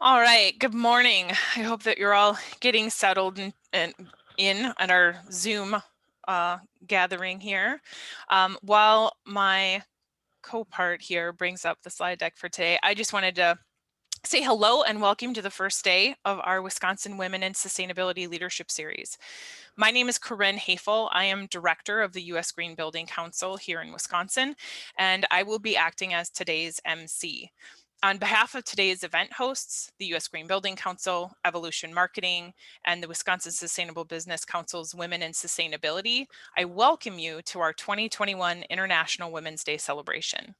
All right, good morning. I hope that you're all getting settled and in at our Zoom gathering here. While my co-part here brings up the slide deck for today, I just wanted to say hello and welcome to the first day of our Wisconsin Women in Sustainability Leadership Series. My name is Corinne Hafel. I am director of the U.S. Green Building Council here in Wisconsin, and I will be acting as today's MC. On behalf of today's event hosts, the U.S. Green Building Council, Evolution Marketing, and the Wisconsin Sustainable Business Council's Women in Sustainability, I welcome you to our 2021 International Women's Day celebration.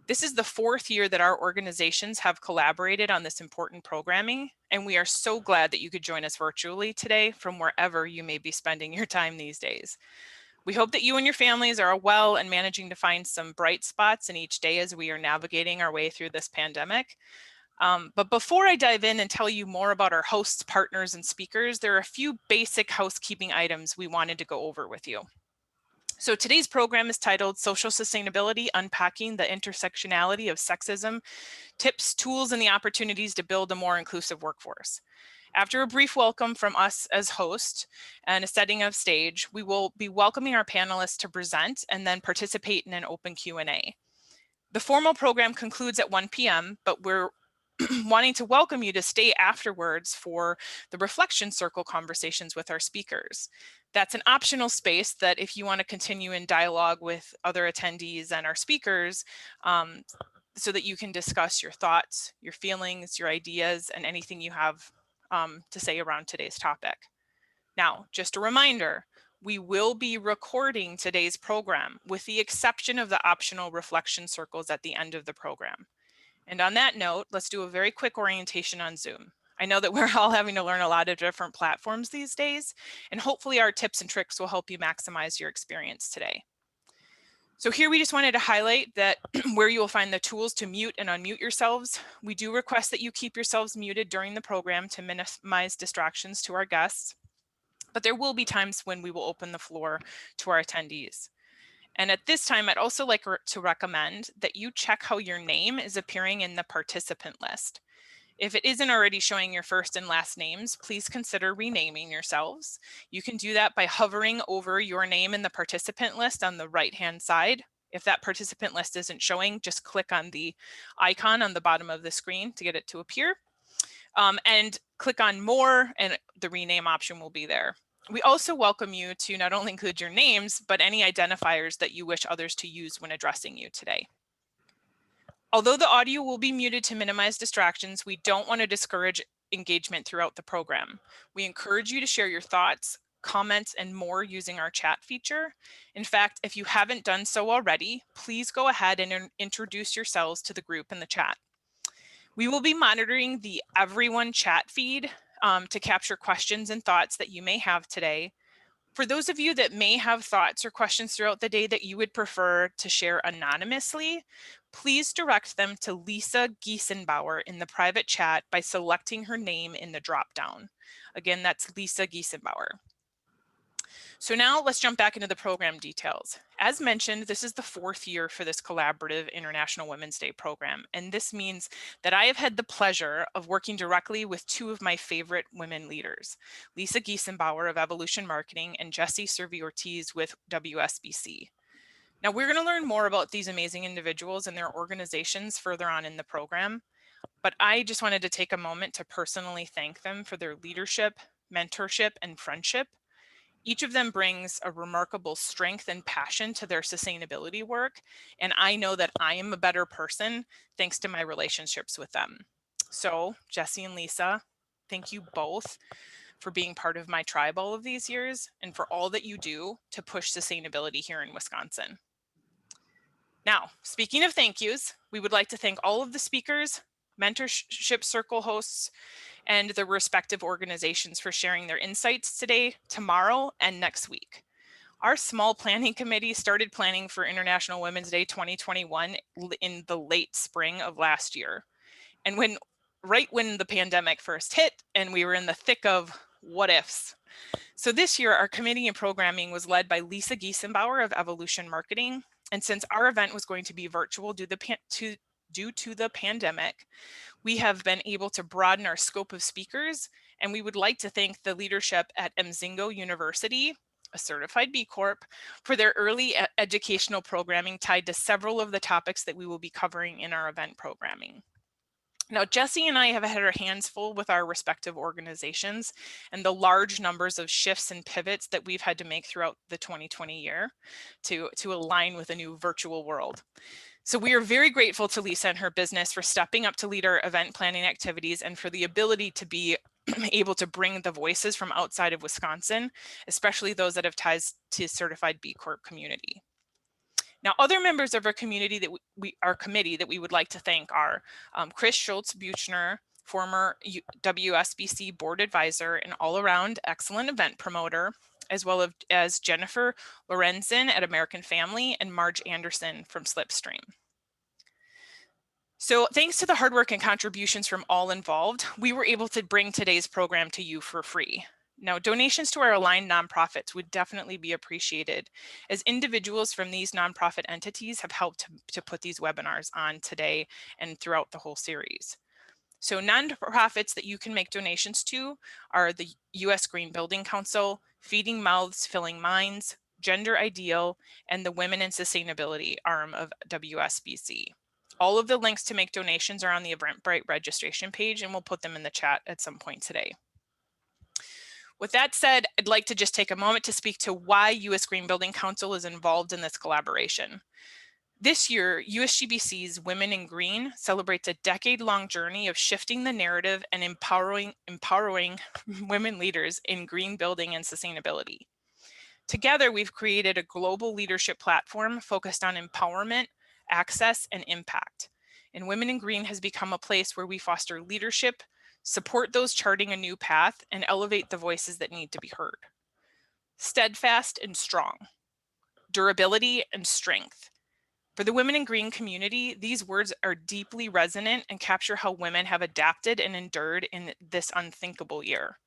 This is the fourth year that our organizations have collaborated on this important programming, and we are so glad that you could join us virtually today from wherever you may be spending your time these days. We hope that you and your families are well and managing to find some bright spots in each day as we are navigating our way through this pandemic. But before I dive in and tell you more about our hosts, partners, and speakers, there are a few basic housekeeping items we wanted to go over with you. So today's program is titled Social Sustainability, Unpacking the Intersectionality of Sexism, Tips, Tools, and the Opportunities to Build a More Inclusive Workforce. After a brief welcome from us as host and a setting of stage, we will be welcoming our panelists to present and then participate in an open Q&A. The formal program concludes at 1 p.m., but we're wanting to welcome you to stay afterwards for the reflection circle conversations with our speakers. That's an optional space that if you want to continue in dialogue with other attendees and our speakers, so that you can discuss your thoughts, your feelings, your ideas, and anything you have to say around today's topic. Now, just a reminder, we will be recording today's program with the exception of the optional reflection circles at the end of the program. And on that note, let's do a very quick orientation on Zoom. I know that we're all having to learn a lot of different platforms these days, and hopefully our tips and tricks will help you maximize your experience today. So here we just wanted to highlight that where you will find the tools to mute and unmute yourselves. We do request that you keep yourselves muted during the program to minimize distractions to our guests, but there will be times when we will open the floor to our attendees. And at this time, I'd also like to recommend that you check how your name is appearing in the participant list. If it isn't already showing your first and last names, please consider renaming yourselves. You can do that by hovering over your name in the participant list on the right-hand side. If that participant list isn't showing, just click on the icon on the bottom of the screen to get it to appear. And click on more and the rename option will be there. We also welcome you to not only include your names, but any identifiers that you wish others to use when addressing you today. Although the audio will be muted to minimize distractions, we don't want to discourage engagement throughout the program. We encourage you to share your thoughts, comments, and more using our chat feature. In fact, if you haven't done so already, please go ahead and introduce yourselves to the group in the chat. We will be monitoring the Everyone chat feed to capture questions and thoughts that you may have today. For those of you that may have thoughts or questions throughout the day that you would prefer to share anonymously, please direct them to Lisa Giesenbauer in the private chat by selecting her name in the dropdown. Again, that's Lisa Giesenbauer. So now let's jump back into the program details. As mentioned, this is the fourth year for this collaborative International Women's Day program, and this means that I have had the pleasure of working directly with two of my favorite women leaders, Lisa Giesenbauer of Evolution Marketing and Jessie Servi-Ortiz with WSBC. Now we're going to learn more about these amazing individuals and their organizations further on in the program, but I just wanted to take a moment to personally thank them for their leadership, mentorship, and friendship. Each of them brings a remarkable strength and passion to their sustainability work, and I know that I am a better person thanks to my relationships with them. So, Jessie and Lisa, thank you both for being part of my tribe all of these years and for all that you do to push sustainability here in Wisconsin. Now, speaking of thank yous, we would like to thank all of the speakers, mentorship circle hosts, and the respective organizations for sharing their insights today, tomorrow, and next week. Our small planning committee started planning for International Women's Day 2021 in the late spring of last year. And right when the pandemic first hit and we were in the thick of what ifs. So this year, our committee and programming was led by Lisa Giesenbauer of Evolution Marketing. And since our event was going to be virtual due due to the pandemic, we have been able to broaden our scope of speakers, and we would like to thank the leadership at Mzingo University, a certified B Corp, for their early educational programming tied to several of the topics that we will be covering in our event programming. Now, Jesse and I have had our hands full with our respective organizations and the large numbers of shifts and pivots that we've had to make throughout the 2020 year to align with a new virtual world. So we are very grateful to Lisa and her business for stepping up to lead our event planning activities and for the ability to be able to bring the voices from outside of Wisconsin, especially those that have ties to certified B Corp community. Now, other members of our community that our committee that we would like to thank are Chris Schultz-Buchner, former WSBC board advisor and all-around excellent event promoter, as well as Jennifer Lorenzen at American Family and Marge Anderson from Slipstream. So thanks to the hard work and contributions from all involved, we were able to bring today's program to you for free. Now, donations to our aligned nonprofits would definitely be appreciated, as individuals from these nonprofit entities have helped to put these webinars on today and throughout the whole series. So nonprofits that you can make donations to are the U.S. Green Building Council, Feeding Mouths, Filling Minds, Gender Ideal, and the Women in Sustainability arm of WSBC. All of the links to make donations are on the Eventbrite registration page, and we'll put them in the chat at some point today. With that said, I'd like to just take a moment to speak to why U.S. Green Building Council is involved in this collaboration. This year, USGBC's Women in Green celebrates a decade-long journey of shifting the narrative and empowering women leaders in green building and sustainability. Together, we've created a global leadership platform focused on empowerment, access, and impact. And Women in Green has become a place where we foster leadership, support those charting a new path, and elevate the voices that need to be heard. Steadfast and strong, durability and strength. For the Women in Green community, these words are deeply resonant and capture how women have adapted and endured in this unthinkable year.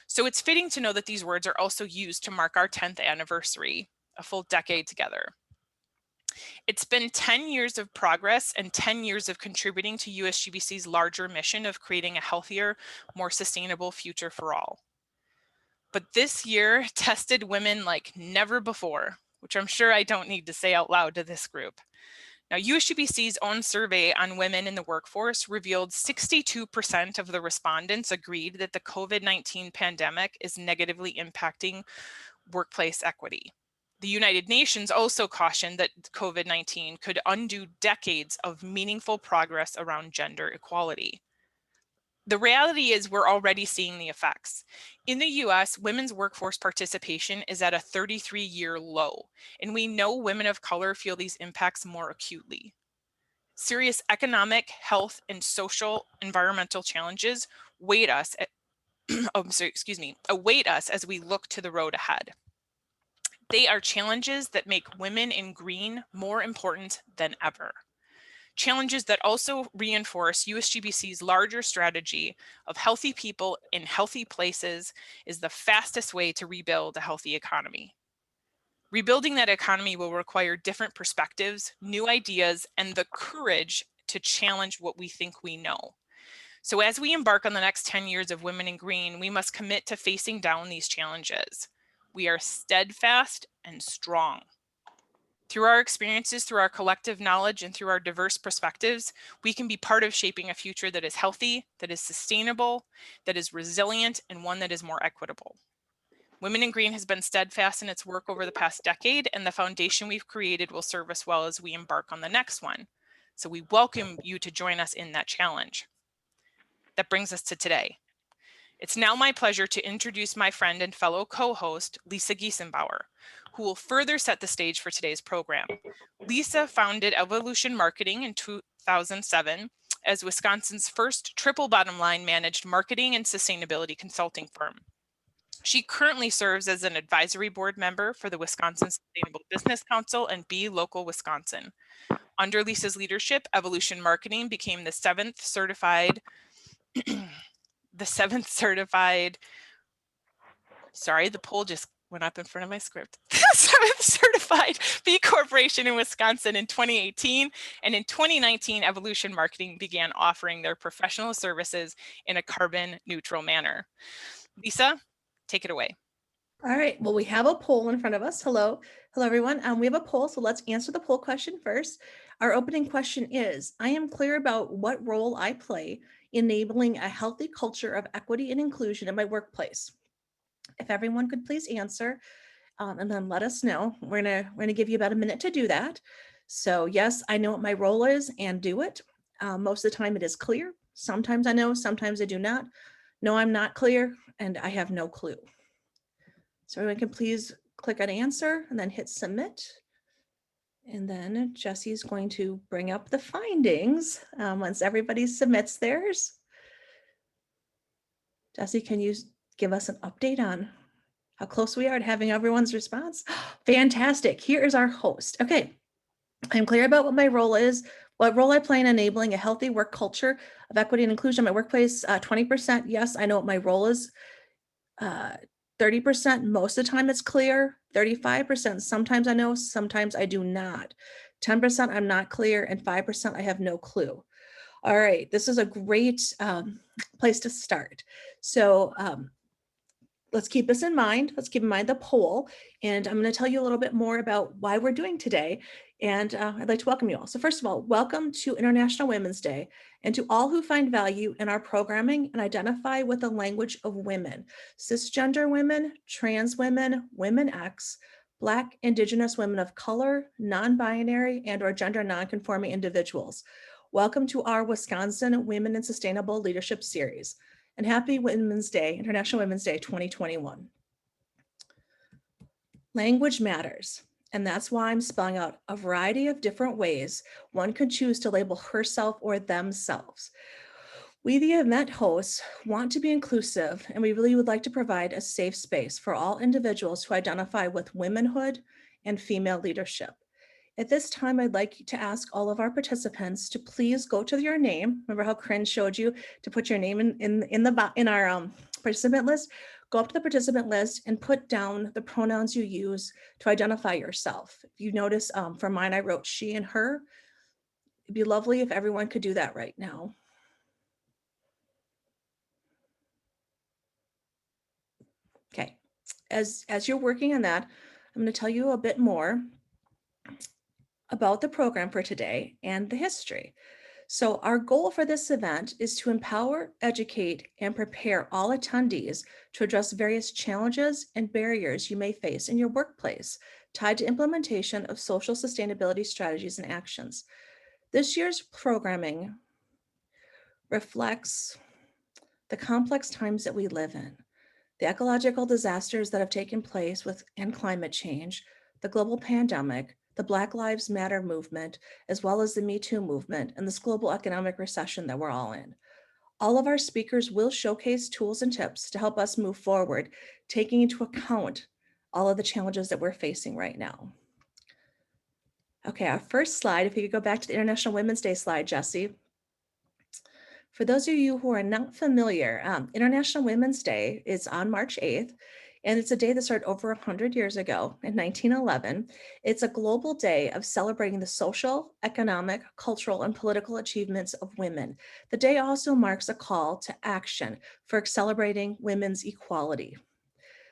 So it's fitting to know that these words are also used to mark our 10th anniversary, a full decade together. It's been 10 years of progress and 10 years of contributing to USGBC's larger mission of creating a healthier, more sustainable future for all. But this year tested women like never before, which I'm sure I don't need to say out loud to this group. Now, USGBC's own survey on women in the workforce revealed 62% of the respondents agreed that the COVID-19 pandemic is negatively impacting workplace equity. The United Nations also cautioned that COVID-19 could undo decades of meaningful progress around gender equality. The reality is we're already seeing the effects. In the US, women's workforce participation is at a 33-year low, and we know women of color feel these impacts more acutely. Serious economic, health, and social environmental challenges await us as we look to the road ahead. They are challenges that make women in green more important than ever. Challenges that also reinforce USGBC's larger strategy of healthy people in healthy places is the fastest way to rebuild a healthy economy. Rebuilding that economy will require different perspectives, new ideas, and the courage to challenge what we think we know. So as we embark on the next 10 years of Women in Green, we must commit to facing down these challenges. We are steadfast and strong. Through our experiences, through our collective knowledge, and through our diverse perspectives, we can be part of shaping a future that is healthy, that is sustainable, that is resilient, and one that is more equitable. Women in Green has been steadfast in its work over the past decade, and the foundation we've created will serve us well as we embark on the next one. So we welcome you to join us in that challenge. That brings us to today. It's now my pleasure to introduce my friend and fellow co-host, Lisa Giesenbauer, who will further set the stage for today's program. Lisa founded Evolution Marketing in 2007 as Wisconsin's first triple bottom line managed marketing and sustainability consulting firm. She currently serves as an advisory board member for the Wisconsin Sustainable Business Council and Be Local Wisconsin. Under Lisa's leadership, Evolution Marketing became the seventh certified sorry, the poll just went up in front of my script, 7th certified B Corporation in Wisconsin in 2018. And in 2019, Evolution Marketing began offering their professional services in a carbon neutral manner. Lisa, take it away. All right, well, we have a poll in front of us. Hello, everyone. We have a poll, so let's answer the poll question first. Our opening question is, I am clear about what role I play enabling a healthy culture of equity and inclusion in my workplace. If everyone could please answer, and then let us know. We're gonna give you about a minute to do that. So yes, I know what my role is and do it. Most of the time it is clear. Sometimes I know, sometimes I do not. No, I'm not clear, and I have no clue. So everyone can please click on answer and then hit submit. And then Jesse's going to bring up the findings once everybody submits theirs. Jesse, can you give us an update on how close we are to having everyone's response? Fantastic. Here is our host. Okay. I'm clear about what my role is, what role I play in enabling a healthy work culture of equity and inclusion in my workplace. 20%, yes, I know what my role is. 30%, most of the time it's clear. 35%, sometimes I know, sometimes I do not. 10%, I'm not clear, and 5%, I have no clue. All right, this is a great place to start. So let's keep this in mind. Let's keep in mind the poll, and I'm going to tell you a little bit more about why we're doing today. And I'd like to welcome you all. So first of all, welcome to International Women's Day, and to all who find value in our programming and identify with the language of women, cisgender women, trans women, women X, Black, Indigenous women of color, non-binary, and or gender non-conforming individuals. Welcome to our Wisconsin Women in Sustainable Leadership Series. And happy Women's Day, International Women's Day 2021. Language matters, and that's why I'm spelling out a variety of different ways one could choose to label herself or themselves. We, the event hosts, want to be inclusive, and we really would like to provide a safe space for all individuals who identify with womanhood and female leadership. At this time, I'd like to ask all of our participants to please go to your name. Remember how Corinne showed you to put your name in our participant list? Go up to the participant list and put down the pronouns you use to identify yourself. If you notice, for mine, I wrote she and her. It'd be lovely if everyone could do that right now. Okay, as you're working on that, I'm going to tell you a bit more about the program for today and the history. So our goal for this event is to empower, educate, and prepare all attendees to address various challenges and barriers you may face in your workplace tied to implementation of social sustainability strategies and actions. This year's programming reflects the complex times that we live in, the ecological disasters that have taken place and climate change, the global pandemic, the Black Lives Matter movement, as well as the Me Too movement and this global economic recession that we're all in. All of our speakers will showcase tools and tips to help us move forward, taking into account all of the challenges that we're facing right now. Okay, our first slide, if you could go back to the International Women's Day slide, Jesse. For those of you who are not familiar, International Women's Day is on March 8th, and it's a day that started over 100 years ago in 1911. It's a global day of celebrating the social, economic, cultural, and political achievements of women. The day also marks a call to action for celebrating women's equality.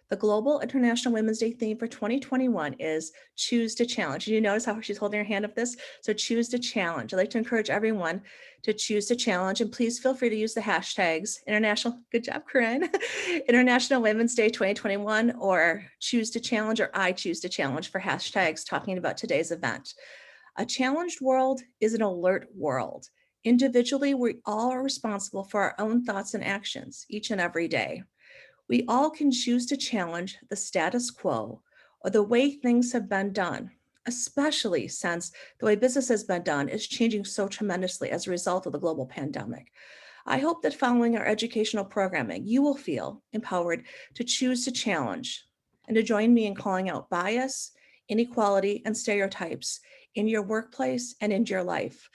The Global International Women's Day theme for 2021 is Choose to Challenge. Did you notice how she's holding her hand up this? So choose to challenge. I'd like to encourage everyone to choose to challenge, and please feel free to use the hashtags International, good job, Corinne, International Women's Day 2021, or Choose to Challenge, or I Choose to Challenge for hashtags talking about today's event. A challenged world is an alert world. Individually, we all are responsible for our own thoughts and actions each and every day. We all can choose to challenge the status quo or the way things have been done, especially since the way business has been done is changing so tremendously as a result of the global pandemic. I hope that following our educational programming, you will feel empowered to choose to challenge and to join me in calling out bias, inequality, and stereotypes in your workplace and in your life.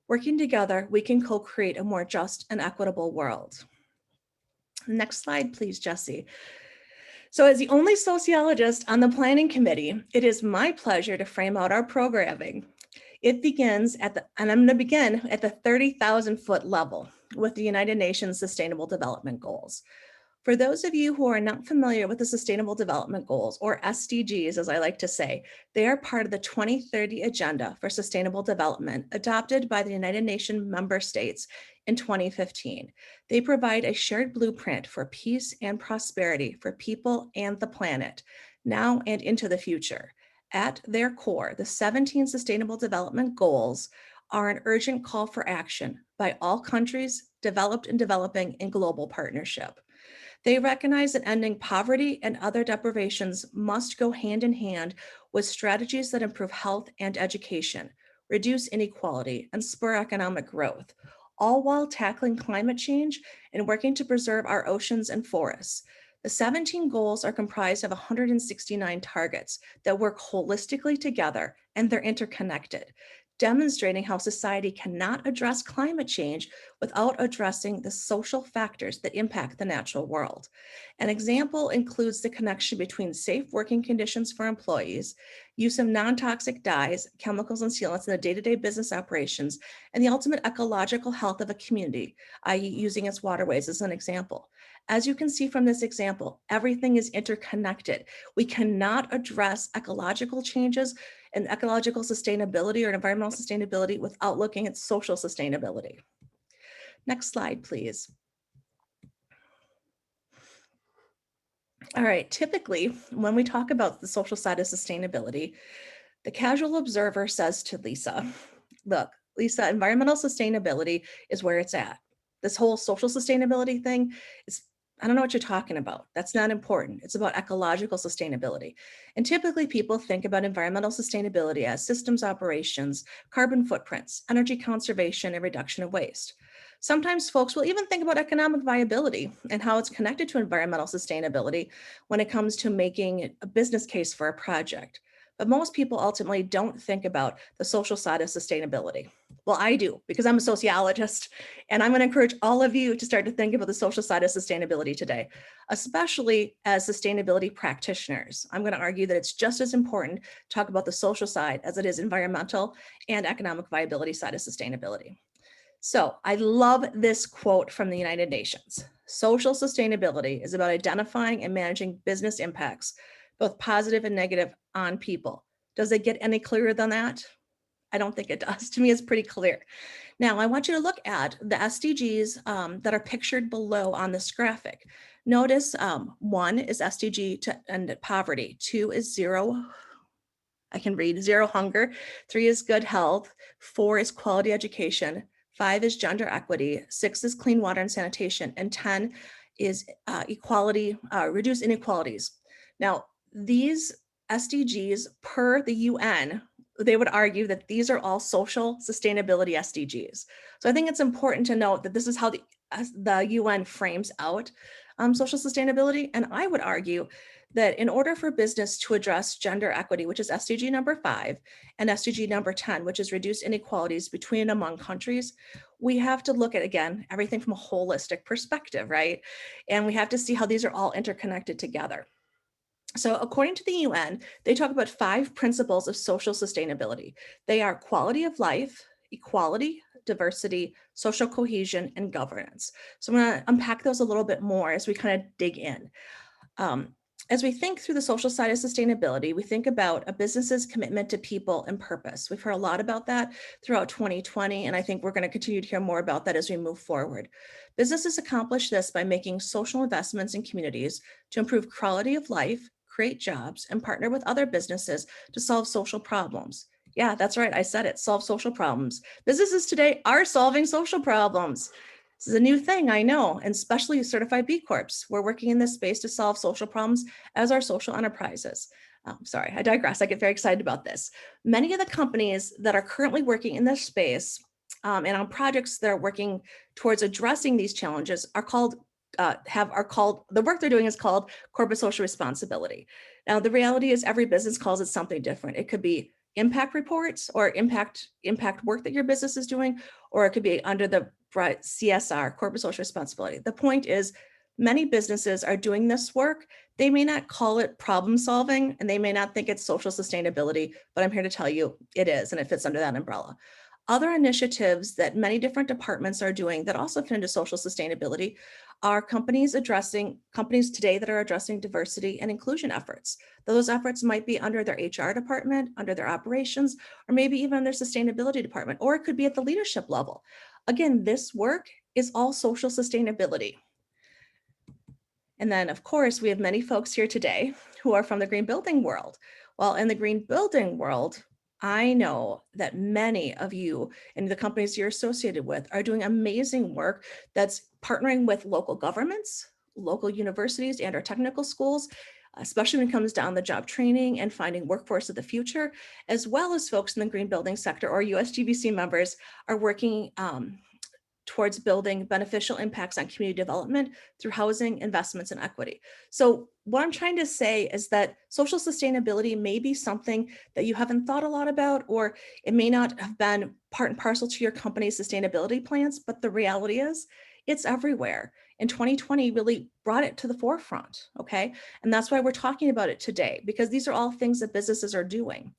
Working together, we can co-create a more just and equitable world. Next slide, please, Jesse. So as the only sociologist on the planning committee, it is my pleasure to frame out our programming. It begins and I'm going to begin at the 30,000 foot level with the United Nations Sustainable Development Goals. For those of you who are not familiar with the Sustainable Development Goals, or SDGs, as I like to say, they are part of the 2030 Agenda for Sustainable Development adopted by the United Nations member states in 2015. They provide a shared blueprint for peace and prosperity for people and the planet, now and into the future. At their core, the 17 Sustainable Development Goals are an urgent call for action by all countries, developed and developing in global partnership. They recognize that ending poverty and other deprivations must go hand in hand with strategies that improve health and education, reduce inequality, and spur economic growth, all while tackling climate change and working to preserve our oceans and forests. The 17 goals are comprised of 169 targets that work holistically together, and they're interconnected, demonstrating how society cannot address climate change without addressing the social factors that impact the natural world. An example includes the connection between safe working conditions for employees, use of non-toxic dyes, chemicals, and sealants in the day-to-day business operations, and the ultimate ecological health of a community, i.e. using its waterways as an example. As you can see from this example, everything is interconnected. We cannot address ecological changes and ecological sustainability or environmental sustainability without looking at social sustainability. Next slide, please. All right, typically, when we talk about the social side of sustainability, the casual observer says to Lisa, look, Lisa, environmental sustainability is where it's at. This whole social sustainability thing is, I don't know what you're talking about. That's not important. It's about ecological sustainability. And typically people think about environmental sustainability as systems operations, carbon footprints, energy conservation, and reduction of waste. Sometimes folks will even think about economic viability and how it's connected to environmental sustainability when it comes to making a business case for a project. But most people ultimately don't think about the social side of sustainability. Well, I do, because I'm a sociologist, and I'm going to encourage all of you to start to think about the social side of sustainability today, especially as sustainability practitioners. I'm going to argue that it's just as important to talk about the social side as it is environmental and economic viability side of sustainability. So I love this quote from the United Nations. Social sustainability is about identifying and managing business impacts, both positive and negative, on people. Does it get any clearer than that? I don't think it does. To me, it's pretty clear. Now, I want you to look at the SDGs that are pictured below on this graphic. Notice 1 is SDG to end poverty, 2 is zero. I can read 0 hunger, 3 is good health, 4 is quality education, 5 is gender equity, 6 is clean water and sanitation, and 10 is equality, reduce inequalities. Now, these SDGs per the UN, they would argue that these are all social sustainability SDGs. So I think it's important to note that this is how the UN frames out social sustainability. And I would argue that in order for business to address gender equity, which is SDG number 5, and SDG number 10, which is reduce inequalities between and among countries, we have to look at, again, everything from a holistic perspective, right? And we have to see how these are all interconnected together. So according to the UN, they talk about 5 principles of social sustainability. They are quality of life, equality, diversity, social cohesion, and governance. So I'm going to unpack those a little bit more as we kind of dig in. As we think through the social side of sustainability, we think about a business's commitment to people and purpose. We've heard a lot about that throughout 2020, and I think we're going to continue to hear more about that as we move forward. Businesses accomplish this by making social investments in communities to improve quality of life, create jobs, and partner with other businesses to solve social problems. Yeah, that's right. I said it, solve social problems. Businesses today are solving social problems. This is a new thing, I know, and especially certified B Corps. We're working in this space to solve social problems as our social enterprises. Sorry, I digress. I get very excited about this. Many of the companies that are currently working in this space and on projects that are working towards addressing these challenges are called the work they're doing is called corporate social responsibility. Now, the reality is every business calls it something different. It could be impact reports or impact work that your business is doing, or it could be under the CSR, corporate social responsibility. The point is Many businesses are doing this work. They may not call it problem solving and they may not think it's social sustainability, but I'm here to tell you it is, and it fits under that umbrella. Other initiatives that many different departments are doing that also fit into social sustainability are companies today that are addressing diversity and inclusion efforts. Those efforts might be under their HR department, under their operations, or maybe even their sustainability department, or it could be at the leadership level. Again, this work is all social sustainability. And then, of course, we have many folks here today who are from the green building world. Well, in the green building world, I know that many of you and the companies you're associated with are doing amazing work that's partnering with local governments, local universities, and our technical schools, especially when it comes down the job training and finding workforce of the future, as well as folks in the green building sector or USGBC members are working towards building beneficial impacts on community development through housing, investments, and equity. So what I'm trying to say is that social sustainability may be something that you haven't thought a lot about, or it may not have been part and parcel to your company's sustainability plans, but the reality is it's everywhere. And 2020 really brought it to the forefront, okay? And that's why we're talking about it today, because these are all things that businesses are doing.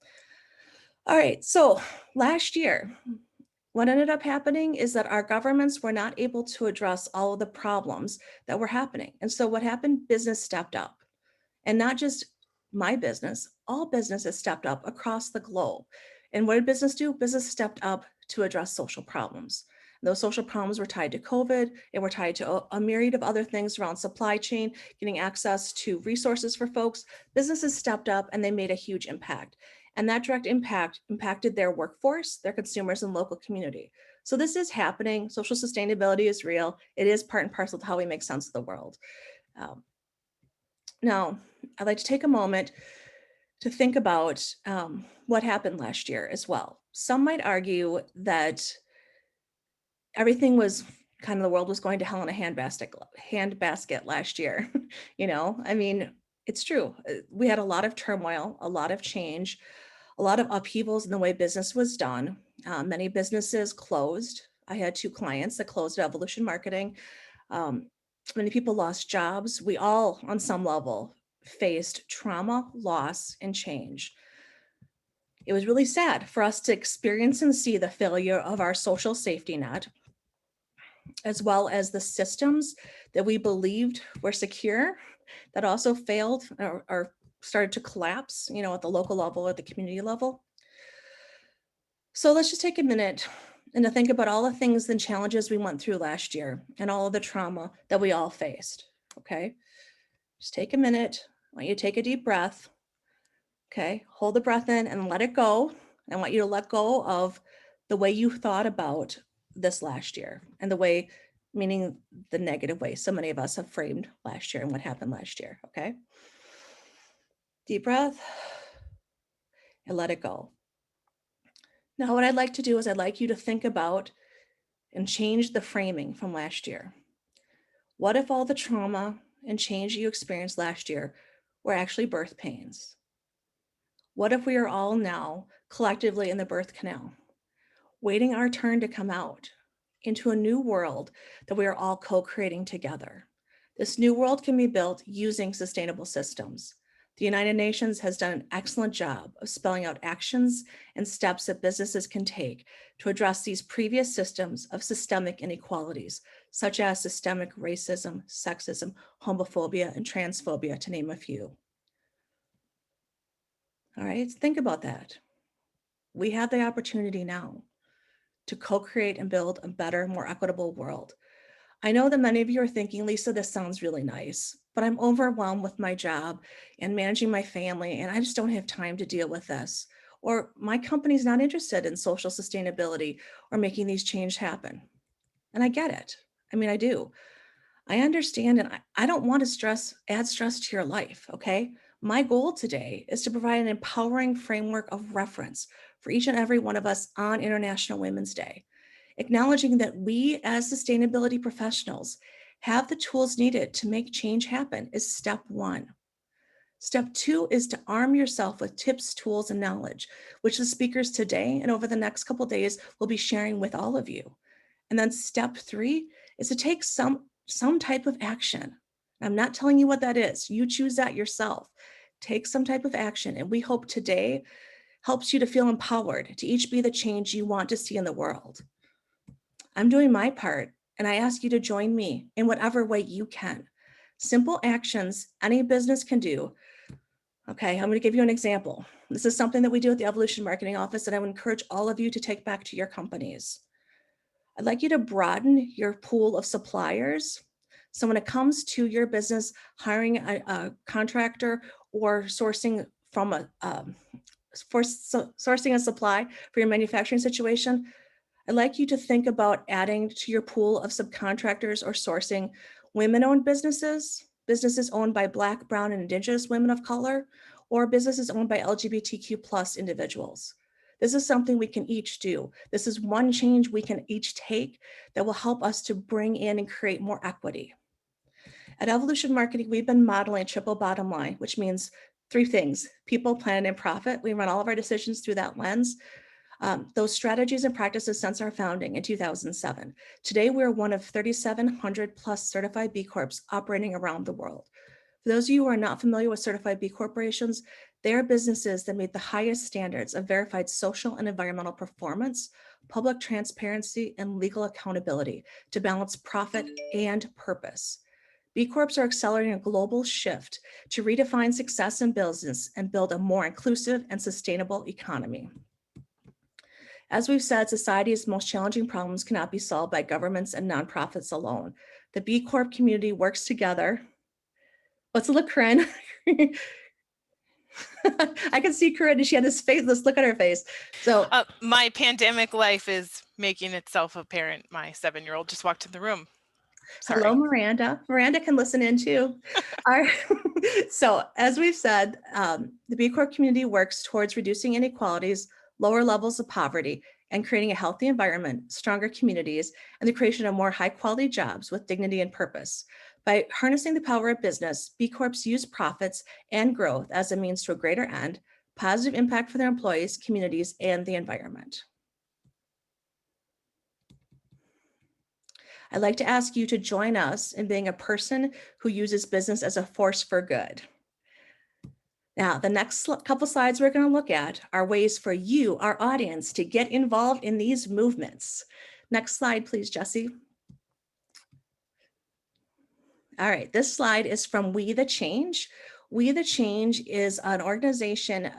All right, so last year, what ended up happening is that our governments were not able to address all of the problems that were happening. And so what happened, business stepped up. And not just my business, all businesses stepped up across the globe. And what did business do? Business stepped up to address social problems. And those social problems were tied to COVID, and were tied to a myriad of other things around supply chain, getting access to resources for folks. Businesses stepped up and they made a huge impact. And that direct impact impacted their workforce, their consumers, and local community. So this is happening. Social sustainability is real. It is part and parcel to how we make sense of the world. Now, I'd like to take a moment to think about what happened last year as well. Some might argue that everything was kind of the world was going to hell in a handbasket last year. I mean, it's true. We had a lot of turmoil, a lot of change, a lot of upheavals in the way business was done. Many businesses closed. I had 2 clients that closed at Evolution Marketing. Many people lost jobs. We all, on some level, faced trauma, loss, and change. It was really sad for us to experience and see the failure of our social safety net, as well as the systems that we believed were secure that also failed or started to collapse, at the local level, at the community level. So let's just take a minute and to think about all the things and challenges we went through last year and all of the trauma that we all faced, okay? Just take a minute. I want you to take a deep breath, okay? Hold the breath in and let it go. I want you to let go of the way you thought about this last year and the way, meaning the negative way so many of us have framed last year and what happened last year, okay? Deep breath and let it go. Now, what I'd like to do is I'd like you to think about and change the framing from last year. What if all the trauma and change you experienced last year were actually birth pains? What if we are all now collectively in the birth canal, waiting our turn to come out into a new world that we are all co-creating together? This new world can be built using sustainable systems. The United Nations has done an excellent job of spelling out actions and steps that businesses can take to address these previous systems of systemic inequalities, such as systemic racism, sexism, homophobia, and transphobia, to name a few. All right, think about that. We have the opportunity now to co-create and build a better, more equitable world. I know that many of you are thinking, Lisa, this sounds really nice, but I'm overwhelmed with my job and managing my family, and I just don't have time to deal with this. Or my company's not interested in social sustainability or making these changes happen. And I get it. I mean, I do. I understand, and I don't want to add stress to your life, okay? My goal today is to provide an empowering framework of reference for each and every one of us on International Women's Day, acknowledging that we as sustainability professionals have the tools needed to make change happen is step 1. Step 2 is to arm yourself with tips, tools, and knowledge, which the speakers today and over the next couple of days will be sharing with all of you. And then step 3 is to take some type of action, I'm not telling you what that is. You choose that yourself. Take some type of action. And we hope today helps you to feel empowered to each be the change you want to see in the world. I'm doing my part, and I ask you to join me in whatever way you can. Simple actions any business can do. Okay, I'm going to give you an example. This is something that we do at the Evolution Marketing Office, and I would encourage all of you to take back to your companies. I'd like you to broaden your pool of suppliers. So when it comes to your business hiring a contractor or sourcing from sourcing a supply for your manufacturing situation, I'd like you to think about adding to your pool of subcontractors or sourcing women-owned businesses, businesses owned by Black, Brown, and Indigenous women of color, or businesses owned by LGBTQ plus individuals. This is something we can each do. This is one change we can each take that will help us to bring in and create more equity. At Evolution Marketing, we've been modeling triple bottom line, which means three things: people, planet, and profit. We run all of our decisions through that lens. Those strategies and practices since our founding in 2007. Today, we're one of 3,700 plus certified B Corps operating around the world. For those of you who are not familiar with certified B corporations, they are businesses that meet the highest standards of verified social and environmental performance, public transparency, and legal accountability to balance profit and purpose. B Corps are accelerating a global shift to redefine success in business and build a more inclusive and sustainable economy. As we've said, society's most challenging problems cannot be solved by governments and nonprofits alone. The B Corp community works together. Let's look, Corinne. I can see Corinne, she had this face. Let's look at her face. So my pandemic life is making itself apparent. My 7-year-old just walked in the room. Sorry. Hello, Miranda. Miranda can listen in too. So as we've said, the B Corp community works towards reducing inequalities, lower levels of poverty, and creating a healthy environment, stronger communities, and the creation of more high quality jobs with dignity and purpose. By harnessing the power of business, B Corps use profits and growth as a means to a greater end, positive impact for their employees, communities, and the environment. I'd like to ask you to join us in being a person who uses business as a force for good. Now, the next couple slides we're going to look at are ways for you, our audience, to get involved in these movements. Next slide, please, Jesse. All right, this slide is from We the Change. We the Change is an organization.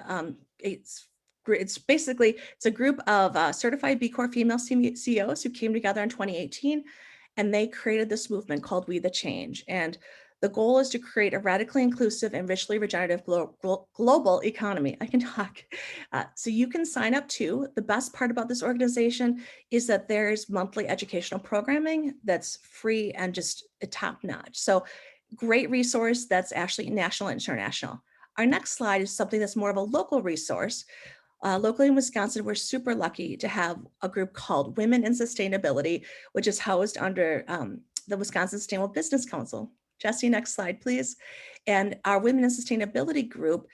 It's a group of certified B Corp female CEOs who came together in 2018, and they created this movement called We the Change. And the goal is to create a radically inclusive and richly regenerative global economy. I can talk. So you can sign up too. The best part about this organization is that there's monthly educational programming that's free and just top notch. So great resource that's actually national and international. Our next slide is something that's more of a local resource. Locally in Wisconsin, we're super lucky to have a group called Women in Sustainability, which is housed under the Wisconsin Sustainable Business Council. Jesse, next slide, please. And our Women in Sustainability group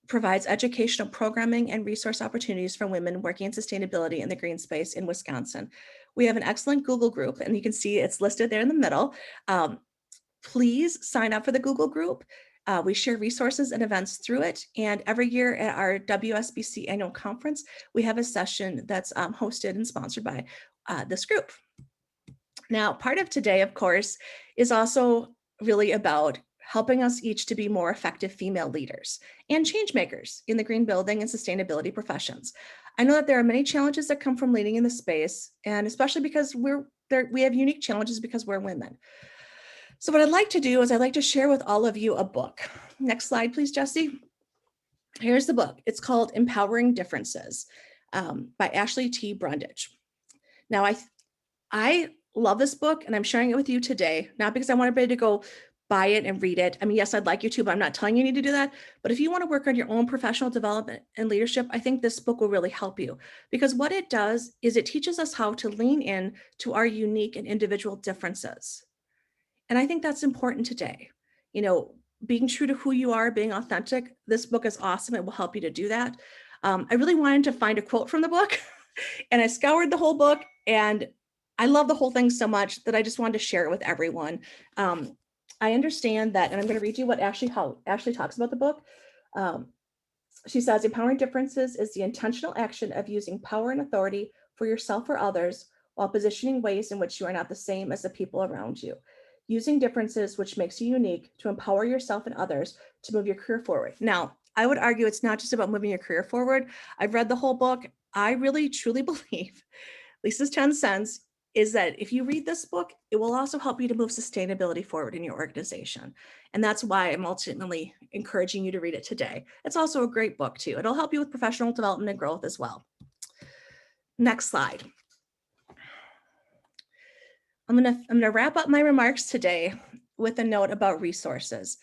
provides educational programming and resource opportunities for women working in sustainability in the green space in Wisconsin. We have an excellent Google group, and you can see it's listed there in the middle. Please sign up for the Google group. We share resources and events through it. And every year at our WSBC annual conference, we have a session that's hosted and sponsored by this group. Now, part of today, of course, is also really about helping us each to be more effective female leaders and change makers in the green building and sustainability professions. I know that there are many challenges that come from leading in the space, and especially because we have unique challenges because we're women. So what I'd like to do is I'd like to share with all of you a book. Next slide, please, Jesse. Here's the book. It's called Empowering Differences by Ashley T. Brundage. Now, I love this book, and I'm sharing it with you today, not because I want everybody to go buy it and read it. I mean, yes, I'd like you to, but I'm not telling you need to do that. But if you want to work on your own professional development and leadership, I think this book will really help you, because what it does is it teaches us how to lean in to our unique and individual differences. And I think that's important today. You know, being true to who you are, being authentic. This book is awesome. It will help you to do that. I really wanted to find a quote from the book, and I scoured the whole book, and I love the whole thing so much that I just wanted to share it with everyone. I understand that, and I'm going to read you what how Ashley talks about the book. She says, empowering differences is the intentional action of using power and authority for yourself or others while positioning ways in which you are not the same as the people around you. Using differences, which makes you unique, to empower yourself and others to move your career forward. Now, I would argue it's not just about moving your career forward. I've read the whole book. I really, truly believe, Lisa's 10 cents, is that if you read this book, it will also help you to move sustainability forward in your organization. And that's why I'm ultimately encouraging you to read it today. It's also a great book too. It'll help you with professional development and growth as well. Next slide. I'm gonna wrap up my remarks today with a note about resources.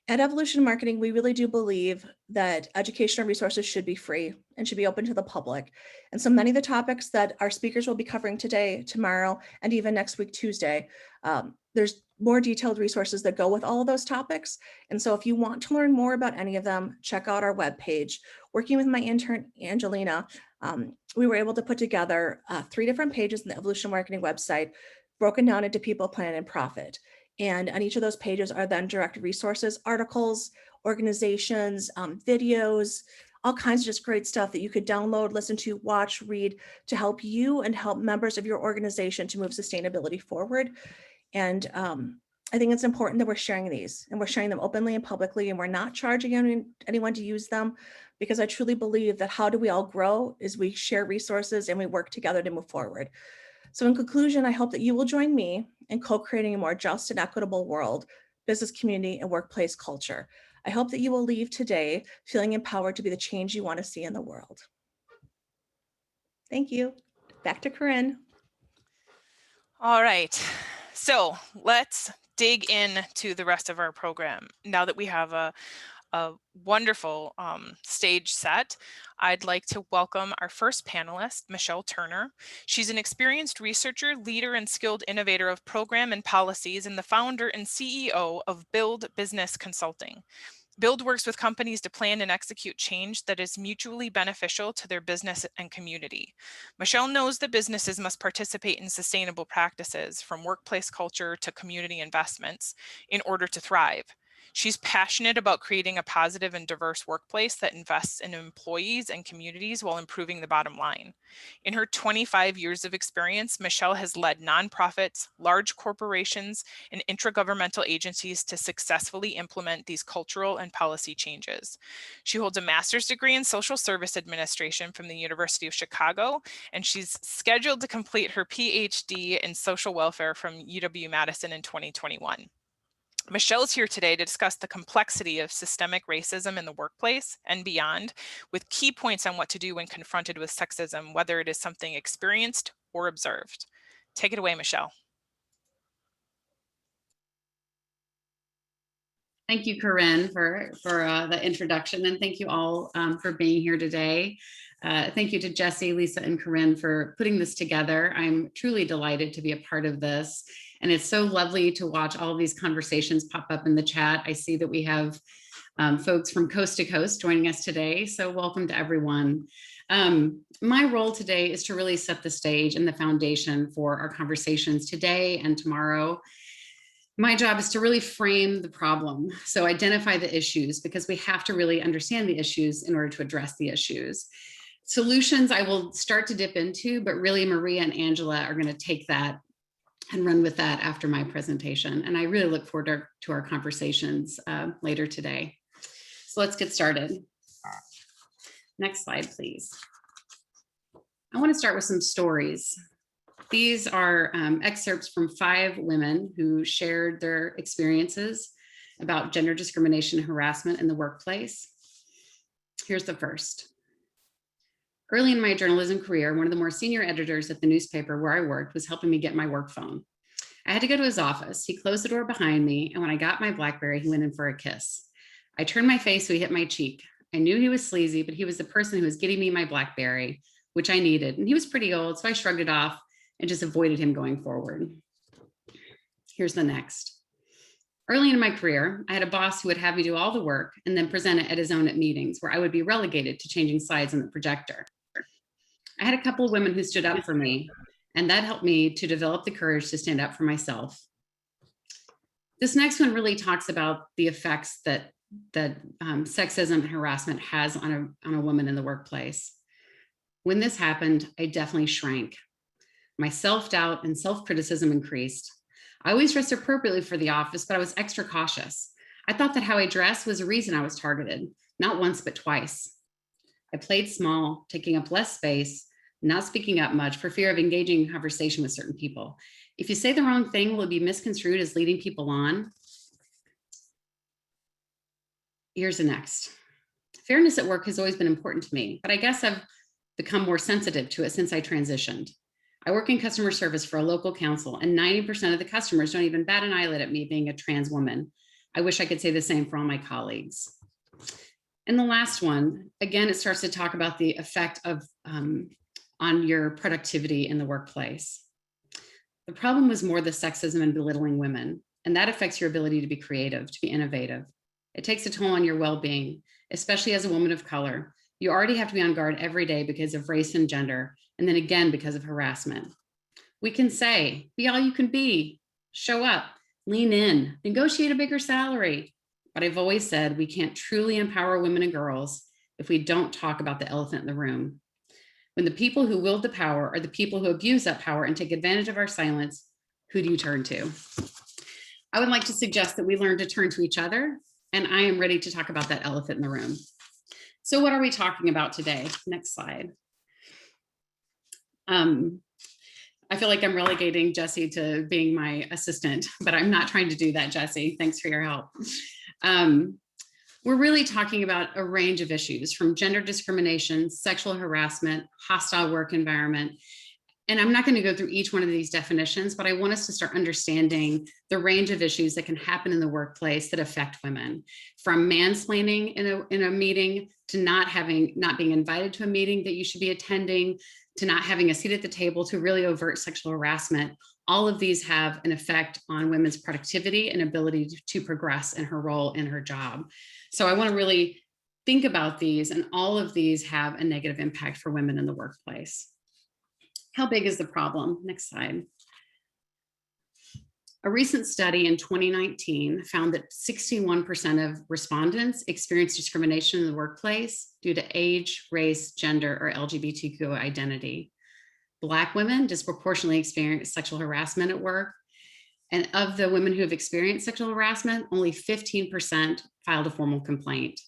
At Evolution Marketing, we really do believe that educational resources should be free and should be open to the public. And so many of the topics that our speakers will be covering today, tomorrow, and even next week, Tuesday, there's more detailed resources that go with all of those topics. And so if you want to learn more about any of them, check out our webpage. Working with my intern, Angelina, we were able to put together 3 different pages on the Evolution Marketing website, broken down into people, planet, and profit. And on each of those pages are then direct resources, articles, organizations, videos, all kinds of just great stuff that you could download, listen to, watch, read to help you and help members of your organization to move sustainability forward. And I think it's important that we're sharing these and we're sharing them openly and publicly, and we're not charging anyone to use them, because I truly believe that how do we all grow is we share resources and we work together to move forward. So in conclusion, I hope that you will join me in co-creating a more just and equitable world, business community, and workplace culture. I hope that you will leave today feeling empowered to be the change you want to see in the world. Thank you. Back to Corinne. All right, so let's dig into the rest of our program. Now that we have a wonderful stage set, I'd like to welcome our first panelist, Michelle Turner. She's an experienced researcher, leader, and skilled innovator of program and policies, and the founder and CEO of Build Business Consulting. Build works with companies to plan and execute change that is mutually beneficial to their business and community. Michelle knows that businesses must participate in sustainable practices, from workplace culture to community investments, in order to thrive. She's passionate about creating a positive and diverse workplace that invests in employees and communities while improving the bottom line. In her 25 years of experience, Michelle has led nonprofits, large corporations, and intragovernmental agencies to successfully implement these cultural and policy changes. She holds a master's degree in social service administration from the University of Chicago, and she's scheduled to complete her PhD in social welfare from UW-Madison in 2021. Michelle's here today to discuss the complexity of systemic racism in the workplace and beyond, with key points on what to do when confronted with sexism, whether it is something experienced or observed. Take it away, Michelle. Thank you, Corinne, for the introduction, and thank you all for being here today. Thank you to Jesse, Lisa, and Corinne for putting this together. I'm truly delighted to be a part of this, and it's so lovely to watch all of these conversations pop up in the chat. I see that we have folks from coast to coast joining us today, so welcome to everyone. My role today is to really set the stage and the foundation for our conversations today and tomorrow. My job is to really frame the problem, so identify the issues, because we have to really understand the issues in order to address the issues. Solutions I will start to dip into, but really Maria and Angela are going to take that and run with that after my presentation. And I really look forward to our conversations later today. So let's get started. Next slide, please. I want to start with some stories. These are excerpts from 5 women who shared their experiences about gender discrimination and harassment in the workplace. Here's the first. Early in my journalism career, one of the more senior editors at the newspaper where I worked was helping me get my work phone. I had to go to his office. He closed the door behind me, and when I got my BlackBerry, he went in for a kiss. I turned my face so he hit my cheek. I knew he was sleazy, but he was the person who was getting me my BlackBerry, which I needed. And he was pretty old, so I shrugged it off and just avoided him going forward. Here's the next. Early in my career, I had a boss who would have me do all the work and then present it at his own at meetings, where I would be relegated to changing slides on the projector. I had a couple of women who stood up for me, and that helped me to develop the courage to stand up for myself. This next one really talks about the effects that sexism and harassment has on a woman in the workplace. When this happened, I definitely shrank. My self-doubt and self-criticism increased. I always dressed appropriately for the office, but I was extra cautious. I thought that how I dressed was the reason I was targeted, not once, but twice. I played small, taking up less space, not speaking up much for fear of engaging in conversation with certain people. If you say the wrong thing, will it be misconstrued as leading people on? Here's the next. Fairness at work has always been important to me, but I guess I've become more sensitive to it since I transitioned. I work in customer service for a local council, and 90% of the customers don't even bat an eyelid at me being a trans woman. I wish I could say the same for all my colleagues. And the last one, again, it starts to talk about the effect of on your productivity in the workplace. The problem was more the sexism and belittling women, and that affects your ability to be creative, to be innovative. It takes a toll on your well-being, especially as a woman of color. You already have to be on guard every day because of race and gender, and then again because of harassment. We can say, be all you can be, show up, lean in, negotiate a bigger salary. But I've always said we can't truly empower women and girls if we don't talk about the elephant in the room. When the people who wield the power are the people who abuse that power and take advantage of our silence, who do you turn to? I would like to suggest that we learn to turn to each other, and I am ready to talk about that elephant in the room. So what are we talking about today? Next slide. I feel like I'm relegating Jessie to being my assistant, but I'm not trying to do that, Jessie. Thanks for your help. We're really talking about a range of issues from gender discrimination, sexual harassment, hostile work environment. And I'm not going to go through each one of these definitions, but I want us to start understanding the range of issues that can happen in the workplace that affect women, from mansplaining in a meeting to not being invited to a meeting that you should be attending, to not having a seat at the table, to really overt sexual harassment. All of these have an effect on women's productivity and ability to progress in her role in her job. So I want to really think about these, and all of these have a negative impact for women in the workplace. How big is the problem? Next slide. A recent study in 2019 found that 61% of respondents experienced discrimination in the workplace due to age, race, gender, or LGBTQ identity. Black women disproportionately experience sexual harassment at work. And of the women who have experienced sexual harassment, only 15% filed a formal complaint.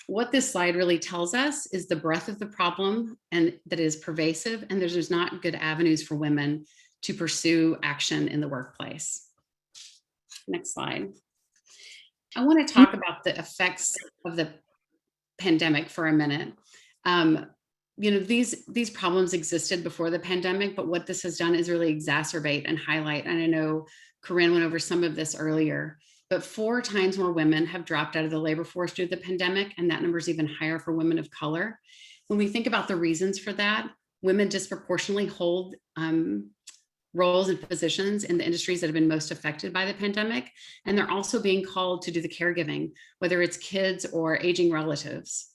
What this slide really tells us is the breadth of the problem, and that is pervasive, and there's not good avenues for women to pursue action in the workplace. Next slide. I want to talk about the effects of the pandemic for a minute. These problems existed before the pandemic, but what this has done is really exacerbate and highlight. And I know Corinne went over some of this earlier, but 4 times more women have dropped out of the labor force due to the pandemic, and that number is even higher for women of color. When we think about the reasons for that, women disproportionately hold roles and positions in the industries that have been most affected by the pandemic, and they're also being called to do the caregiving, whether it's kids or aging relatives.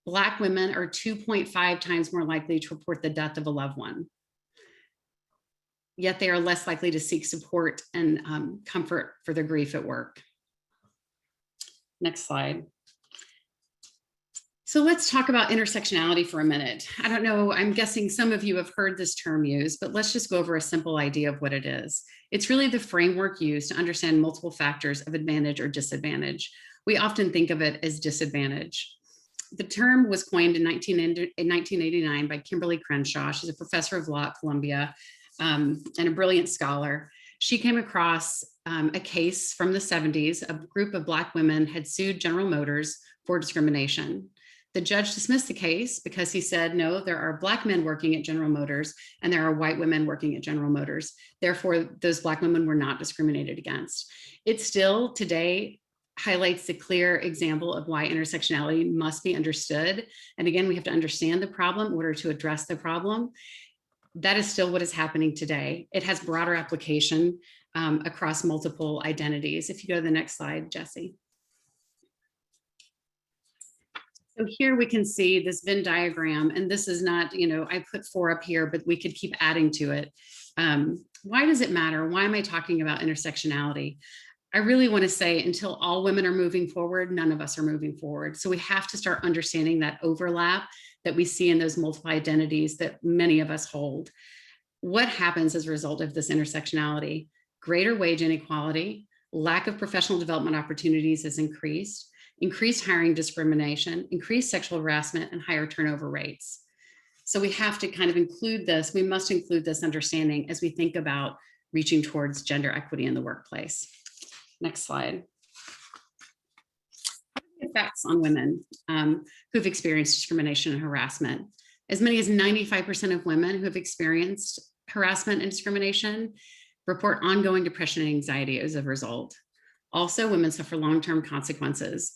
Black women are 2.5 times more likely to report the death of a loved one. Yet they are less likely to seek support and comfort for their grief at work. Next slide. So let's talk about intersectionality for a minute. I don't know, I'm guessing some of you have heard this term used, but let's just go over a simple idea of what it is. It's really the framework used to understand multiple factors of advantage or disadvantage. We often think of it as disadvantage. The term was coined in 1989 by Kimberly Crenshaw. She's a professor of law at Columbia and a brilliant scholar. She came across a case from the 70s. A group of Black women had sued General Motors for discrimination. The judge dismissed the case because he said, no, there are Black men working at General Motors and there are white women working at General Motors. Therefore, those Black women were not discriminated against. It still today highlights the clear example of why intersectionality must be understood. And again, we have to understand the problem in order to address the problem. That is still what is happening today. It has broader application across multiple identities. If you go to the next slide, Jessie. So here we can see this Venn diagram, and this is not, I put 4 up here, but we could keep adding to it. Why does it matter? Why am I talking about intersectionality? I really want to say until all women are moving forward, none of us are moving forward. So we have to start understanding that overlap that we see in those multiple identities that many of us hold. What happens as a result of this intersectionality? Greater wage inequality, lack of professional development opportunities is increased hiring discrimination, increased sexual harassment, and higher turnover rates. So we have to kind of include this. We must include this understanding as we think about reaching towards gender equity in the workplace. Next slide. Effects on women who've experienced discrimination and harassment. As many as 95% of women who have experienced harassment and discrimination report ongoing depression and anxiety as a result. Also, women suffer long-term consequences.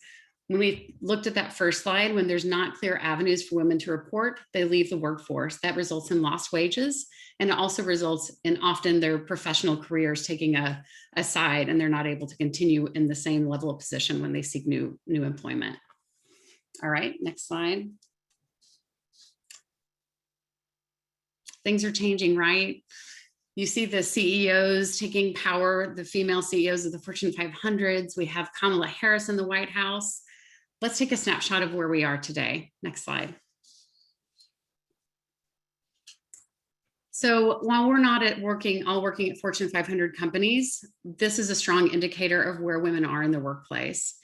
When we looked at that first slide, when there's not clear avenues for women to report, they leave the workforce. That results in lost wages, and it also results in often their professional careers taking a side, and they're not able to continue in the same level of position when they seek new employment. All right, next slide. Things are changing, right? You see the CEOs taking power, the female CEOs of the Fortune 500s. We have Kamala Harris in the White House. Let's take a snapshot of where we are today. Next slide. So while we're not all working at Fortune 500 companies, this is a strong indicator of where women are in the workplace.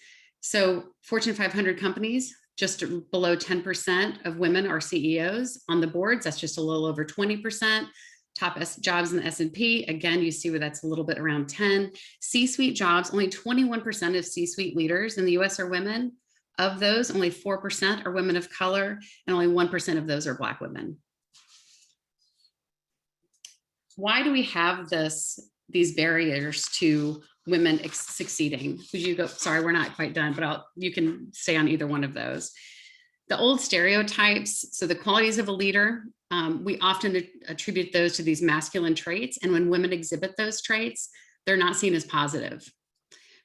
So Fortune 500 companies, just below 10% of women are CEOs on the boards. That's just a little over 20%. Top jobs in the S&P, again, you see where that's a little bit around 10. C-suite jobs, only 21% of C-suite leaders in the US are women. Of those, only 4% are women of color, and only 1% of those are Black women. Why do we have these barriers to women succeeding? Could you go? Sorry, we're not quite done, but you can stay on either one of those. The old stereotypes, so the qualities of a leader, we often attribute those to these masculine traits, and when women exhibit those traits, they're not seen as positive.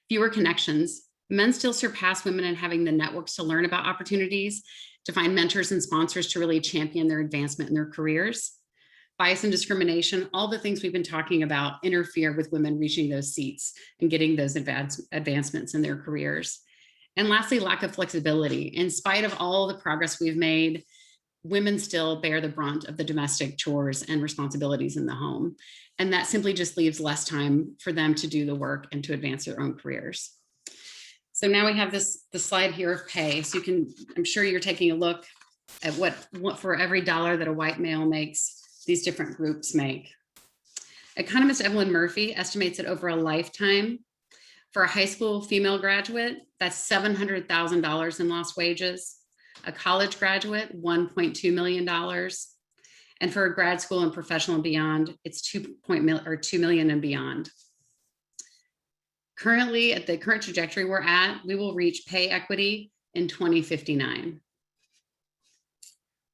Fewer connections. Men still surpass women in having the networks to learn about opportunities, to find mentors and sponsors to really champion their advancement in their careers. Bias and discrimination, all the things we've been talking about, interfere with women reaching those seats and getting those advancements in their careers. And lastly, lack of flexibility. In spite of all the progress we've made, women still bear the brunt of the domestic chores and responsibilities in the home. And that simply just leaves less time for them to do the work and to advance their own careers. So now we have the slide here of pay. So you can, I'm sure you're taking a look at what for every dollar that a white male makes, these different groups make. Economist Evelyn Murphy estimates that over a lifetime, for a high school female graduate, that's $700,000 in lost wages. A college graduate, $1.2 million. And for a grad school and professional and beyond, it's $2 million and beyond. Currently, at the current trajectory we're at, we will reach pay equity in 2059.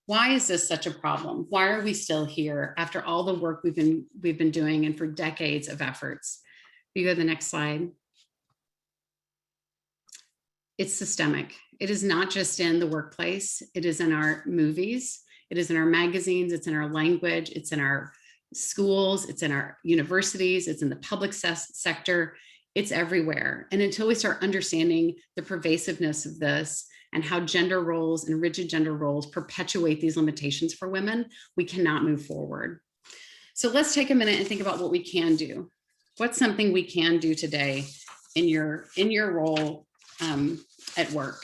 Why is this such a problem? Why are we still here after all the work we've been doing and for decades of efforts? You go to the next slide. It's systemic. It is not just in the workplace. It is in our movies. It is in our magazines. It's in our language. It's in our schools. It's in our universities. It's in the public sector. It's everywhere. And until we start understanding the pervasiveness of this and how gender roles and rigid gender roles perpetuate these limitations for women, we cannot move forward. So let's take a minute and think about what we can do. What's something we can do today in your role at work?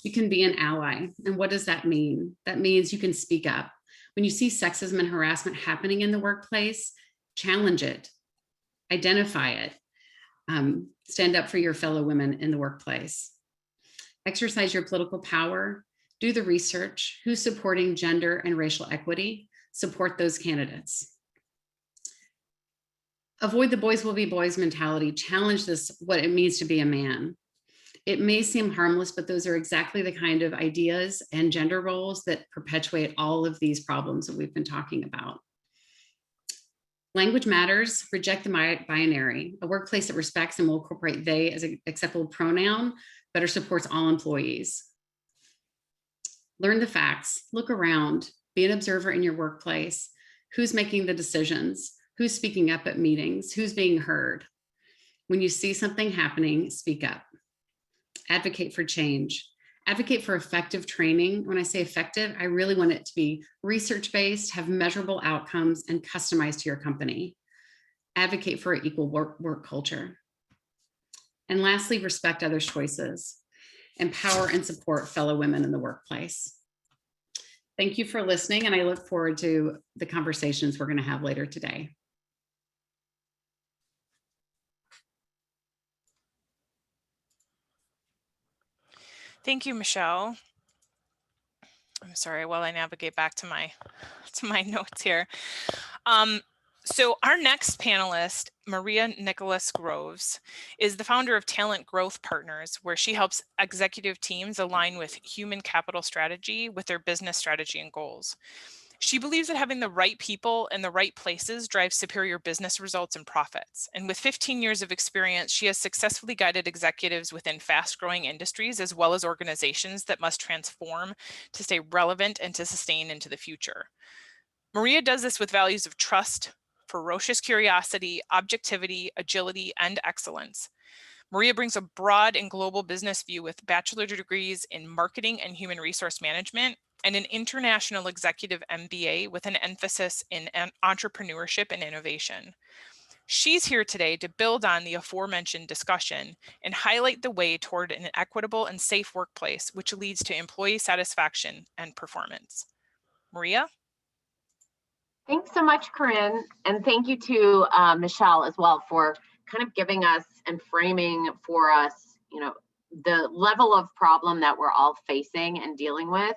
You can be an ally. And what does that mean? That means you can speak up. When you see sexism and harassment happening in the workplace, challenge it, identify it, stand up for your fellow women in the workplace. Exercise your political power, do the research, who's supporting gender and racial equity, support those candidates. Avoid the boys will be boys mentality, challenge this, what it means to be a man. It may seem harmless, but those are exactly the kind of ideas and gender roles that perpetuate all of these problems that we've been talking about. Language matters, reject the binary. A workplace that respects and will incorporate they as an acceptable pronoun better supports all employees. Learn the facts, look around, be an observer in your workplace. Who's making the decisions? Who's speaking up at meetings? Who's being heard? When you see something happening, speak up. Advocate for change. Advocate for effective training. When I say effective, I really want it to be research-based, have measurable outcomes, and customized to your company. Advocate for an equal work culture. And lastly, respect others' choices. Empower and support fellow women in the workplace. Thank you for listening, and I look forward to the conversations we're going to have later today. Thank you, Michelle. I'm sorry, while I navigate back to my notes here. So our next panelist, Maria Nicholas Groves, is the founder of Talent Growth Partners, where she helps executive teams align with human capital strategy with their business strategy and goals. She believes that having the right people in the right places drives superior business results and profits. And with 15 years of experience, she has successfully guided executives within fast-growing industries, as well as organizations that must transform to stay relevant and to sustain into the future. Maria does this with values of trust, ferocious curiosity, objectivity, agility, and excellence. Maria brings a broad and global business view with bachelor degrees in marketing and human resource management, and an international executive MBA with an emphasis in entrepreneurship and innovation. She's here today to build on the aforementioned discussion and highlight the way toward an equitable and safe workplace, which leads to employee satisfaction and performance. Maria? Thanks so much, Corinne. And thank you to Michelle as well for kind of giving us and framing for us, the level of problem that we're all facing and dealing with.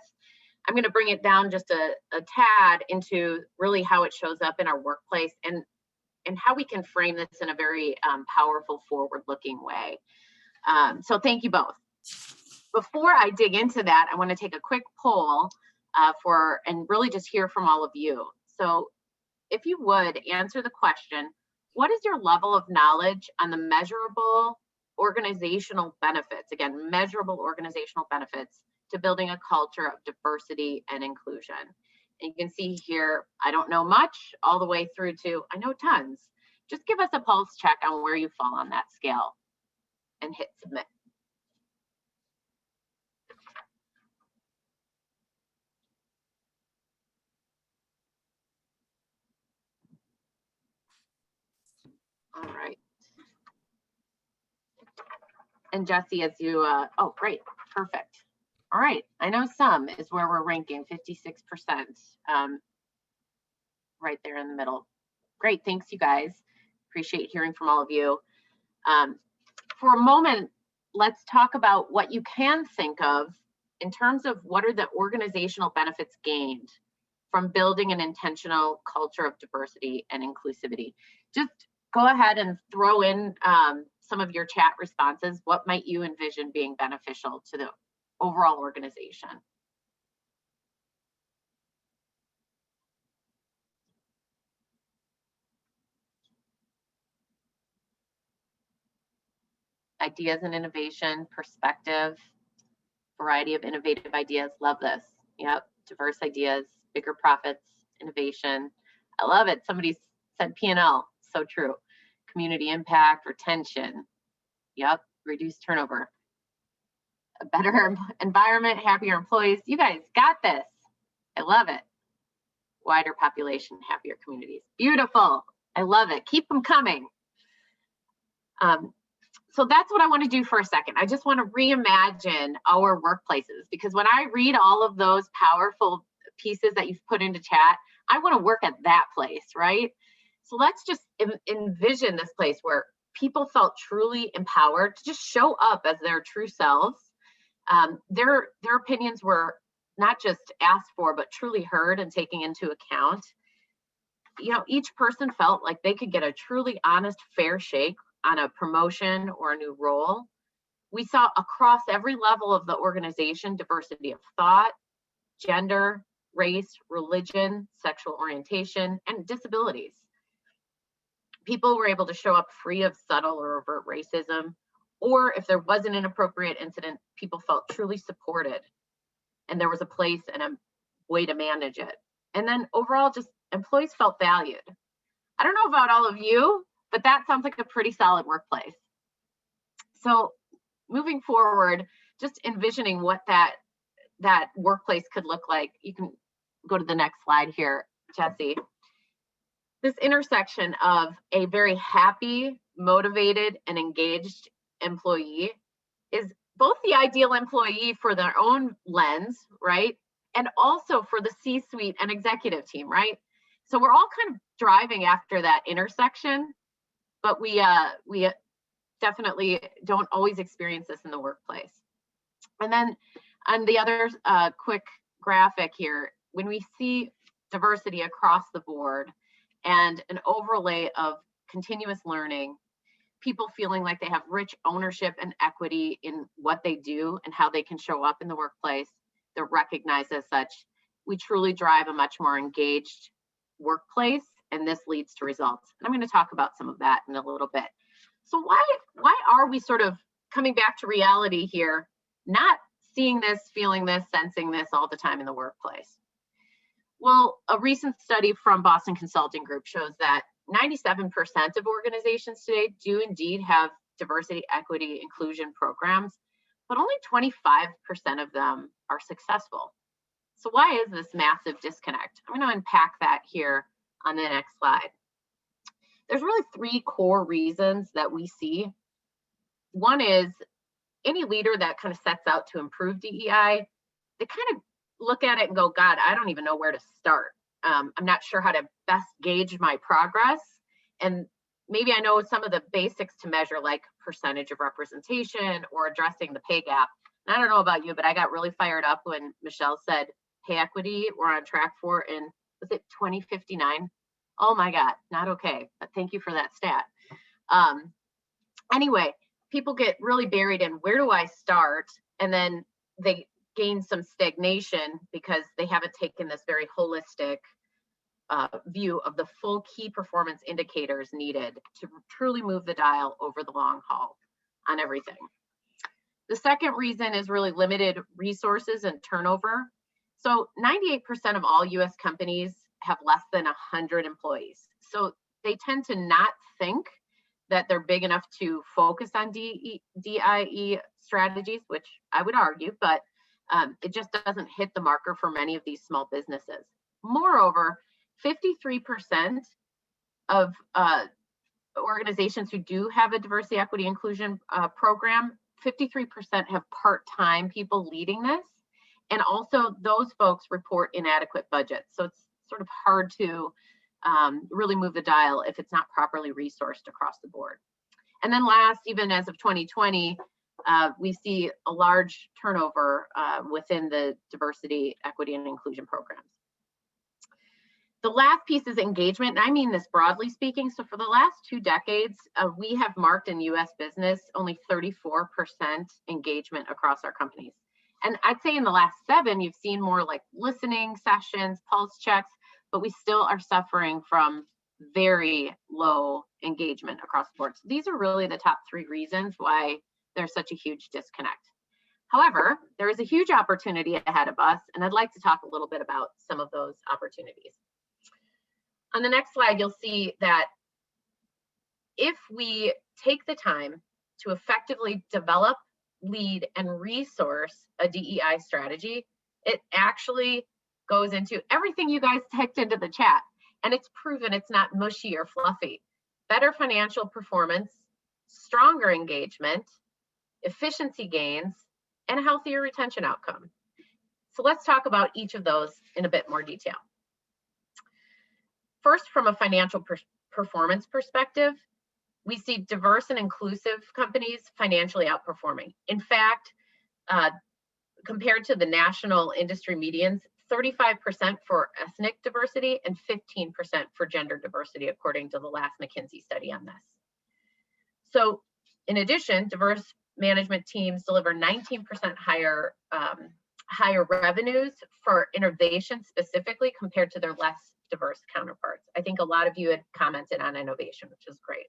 I'm going to bring it down just a tad into really how it shows up in our workplace and how we can frame this in a very powerful, forward-looking way. So thank you both. Before I dig into that, I want to take a quick poll and really just hear from all of you. So if you would answer the question, what is your level of knowledge on the measurable organizational benefits, again, measurable organizational benefits to building a culture of diversity and inclusion? And you can see here, I don't know much, all the way through to, I know tons. Just give us a pulse check on where you fall on that scale and hit submit. All right. And Jesse, as you, oh, great, perfect. All right, I know some is where we're ranking, 56%, right there in the middle. Great, thanks you guys. Appreciate hearing from all of you. For a moment, let's talk about what you can think of in terms of what are the organizational benefits gained from building an intentional culture of diversity and inclusivity. Just go ahead and throw in some of your chat responses. What might you envision being beneficial to the overall organization? Ideas and innovation, perspective, variety of innovative ideas. Love this. Yep, diverse ideas, bigger profits, innovation. I love it. Somebody said P&L, so true. Community impact, retention. Yep, reduced turnover. A better environment, happier employees. You guys got this. I love it. Wider population, happier communities. Beautiful. I love it. Keep them coming. So that's what I want to do for a second. I just want to reimagine our workplaces, because when I read all of those powerful pieces that you've put into chat, I want to work at that place, right? So let's just envision this place where people felt truly empowered to just show up as their true selves. Their opinions were not just asked for, but truly heard and taken into account. Each person felt like they could get a truly honest, fair shake on a promotion or a new role. We saw across every level of the organization diversity of thought, gender, race, religion, sexual orientation, and disabilities. People were able to show up free of subtle or overt racism, or if there was an inappropriate incident, people felt truly supported and there was a place and a way to manage it. And then overall, just employees felt valued. I don't know about all of you, but that sounds like a pretty solid workplace. So moving forward, just envisioning what that workplace could look like. You can go to the next slide here, Jesse. This intersection of a very happy, motivated, and engaged employee is both the ideal employee for their own lens, right? And also for the C-suite and executive team, right? So we're all kind of driving after that intersection, but we definitely don't always experience this in the workplace. And then on the other quick graphic here, when we see diversity across the board and an overlay of continuous learning, people feeling like they have rich ownership and equity in what they do and how they can show up in the workplace, they're recognized as such, we truly drive a much more engaged workplace, and this leads to results. And I'm going to talk about some of that in a little bit. So why are we sort of coming back to reality here, not seeing this, feeling this, sensing this all the time in the workplace? Well, a recent study from Boston Consulting Group shows that 97% of organizations today do indeed have diversity, equity, inclusion programs, but only 25% of them are successful. So why is this massive disconnect? I'm going to unpack that here on the next slide. There's really three core reasons that we see. One is any leader that kind of sets out to improve DEI, they kind of look at it and go, God, I don't even know where to start. I'm not sure how to best gauge my progress. And maybe I know some of the basics to measure, like percentage of representation or addressing the pay gap. And I don't know about you, but I got really fired up when Michelle said pay equity we're on track for in, was it 2059? Oh my God, not okay, but thank you for that stat. Anyway, people get really buried in where do I start? And then they gain some stagnation because they haven't taken this very holistic view of the full key performance indicators needed to truly move the dial over the long haul on everything. The second reason is really limited resources and turnover. So 98% of all US companies have less than 100 employees. So they tend to not think that they're big enough to focus on DIE strategies, which I would argue, but it just doesn't hit the marker for many of these small businesses. Moreover, 53% of organizations who do have a diversity, equity, inclusion program, 53% have part-time people leading this. And also those folks report inadequate budgets. So it's sort of hard to really move the dial if it's not properly resourced across the board. And then last, even as of 2020, we see a large turnover within the diversity, equity, and inclusion programs. The last piece is engagement, and I mean this broadly speaking. So for the last 2 decades, we have marked in US business only 34% engagement across our companies. And I'd say in the last 7, you've seen more like listening sessions, pulse checks, but we still are suffering from very low engagement across the board. So these are really the top 3 reasons why there's such a huge disconnect. However, there is a huge opportunity ahead of us, and I'd like to talk a little bit about some of those opportunities. On the next slide, you'll see that if we take the time to effectively develop, lead, and resource a DEI strategy, it actually goes into everything you guys typed into the chat. And it's proven it's not mushy or fluffy. Better financial performance, stronger engagement, efficiency gains, and a healthier retention outcome. So let's talk about each of those in a bit more detail. First, from a financial performance perspective, we see diverse and inclusive companies financially outperforming. In fact, compared to the national industry medians, 35% for ethnic diversity and 15% for gender diversity, according to the last McKinsey study on this. So in addition, diverse management teams deliver 19% higher revenues for innovation specifically compared to their less diverse counterparts. I think a lot of you had commented on innovation, which is great.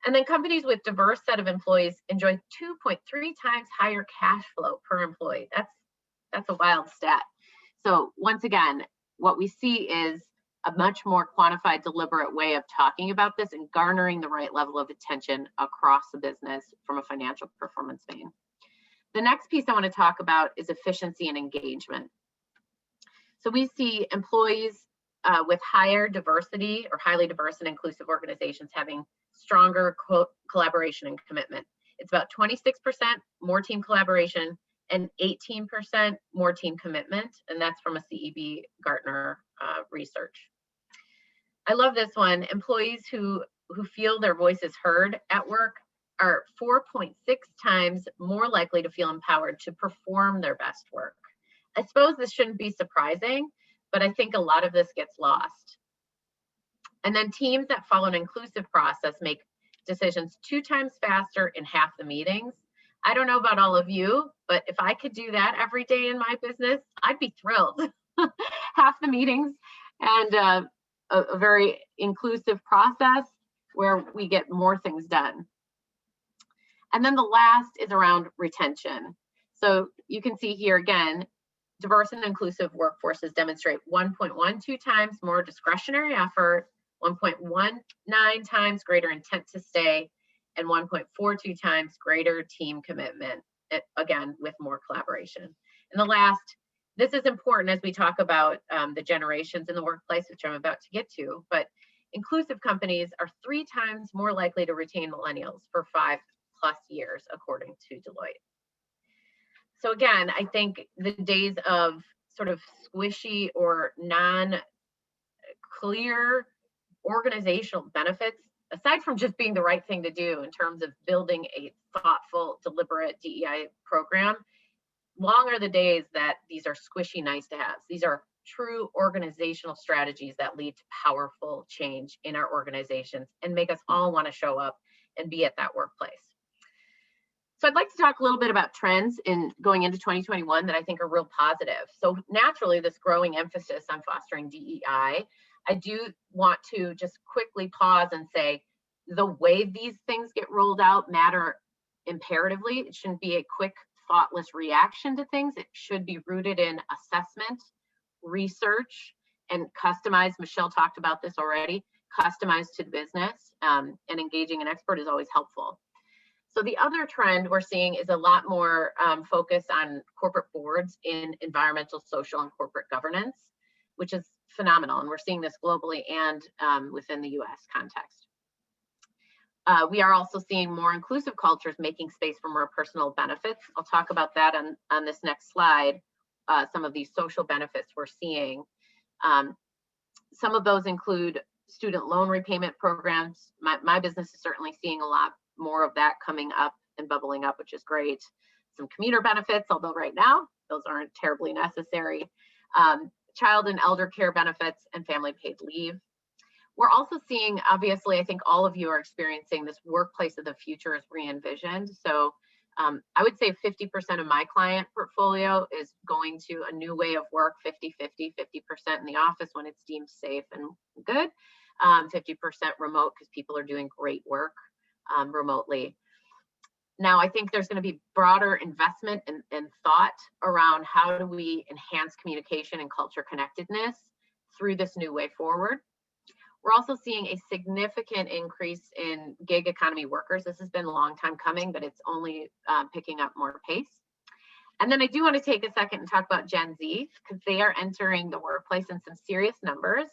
And then companies with diverse set of employees enjoy 2.3 times higher cash flow per employee. That's a wild stat. So once again, what we see is a much more quantified, deliberate way of talking about this and garnering the right level of attention across the business from a financial performance vein. The next piece I want to talk about is efficiency and engagement. So we see employees with higher diversity or highly diverse and inclusive organizations having stronger collaboration and commitment. It's about 26% more team collaboration and 18% more team commitment, and that's from a CEB Gartner research. I love this one. Employees who feel their voice is heard at work are 4.6 times more likely to feel empowered to perform their best work. I suppose this shouldn't be surprising, but I think a lot of this gets lost. And then teams that follow an inclusive process make decisions 2 times faster in half the meetings. I don't know about all of you, but if I could do that every day in my business, I'd be thrilled. Half the meetings and a very inclusive process where we get more things done. And then the last is around retention. So you can see here again, diverse and inclusive workforces demonstrate 1.12 times more discretionary effort, 1.19 times greater intent to stay, and 1.42 times greater team commitment, again, with more collaboration. And the last, this is important as we talk about the generations in the workplace, which I'm about to get to, but inclusive companies are 3 times more likely to retain millennials for 5+ years, according to Deloitte. So again, I think the days of sort of squishy or non-clear organizational benefits, aside from just being the right thing to do in terms of building a thoughtful, deliberate DEI program, long are the days that these are squishy nice to haves. These are true organizational strategies that lead to powerful change in our organizations and make us all want to show up and be at that workplace. So I'd like to talk a little bit about trends in going into 2021 that I think are real positive. So naturally, this growing emphasis on fostering DEI, I do want to just quickly pause and say, the way these things get rolled out matter imperatively. It shouldn't be a quick, thoughtless reaction to things. It should be rooted in assessment, research, and customized. Michelle talked about this already, customized to the business, and engaging an expert is always helpful. So the other trend we're seeing is a lot more focus on corporate boards in environmental, social, and corporate governance, which is phenomenal. And we're seeing this globally and within the US context. We are also seeing more inclusive cultures making space for more personal benefits. I'll talk about that on this next slide, some of these social benefits we're seeing. Some of those include student loan repayment programs. My business is certainly seeing a lot more of that coming up and bubbling up, which is great. Some commuter benefits, although right now those aren't terribly necessary. Child and elder care benefits and family paid leave. We're also seeing, obviously, I think all of you are experiencing this workplace of the future is re-envisioned. So I would say 50% of my client portfolio is going to a new way of work, 50-50, 50% in the office when it's deemed safe and good, 50% remote because people are doing great work remotely. Now, I think there's going to be broader investment and thought around how do we enhance communication and culture connectedness through this new way forward. We're also seeing a significant increase in gig economy workers. This has been a long time coming, but it's only picking up more pace. And then I do want to take a second and talk about Gen Z because they are entering the workplace in some serious numbers.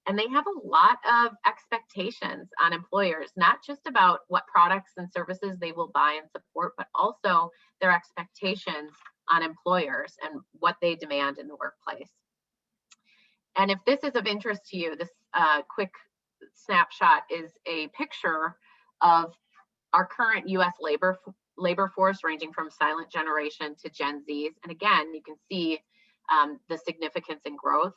And they have a lot of expectations on employers, not just about what products and services they will buy and support, but also their expectations on employers and what they demand in the workplace. And if this is of interest to you, this quick snapshot is a picture of our current US labor force ranging from silent generation to Gen Zs. And again, you can see the significance and growth.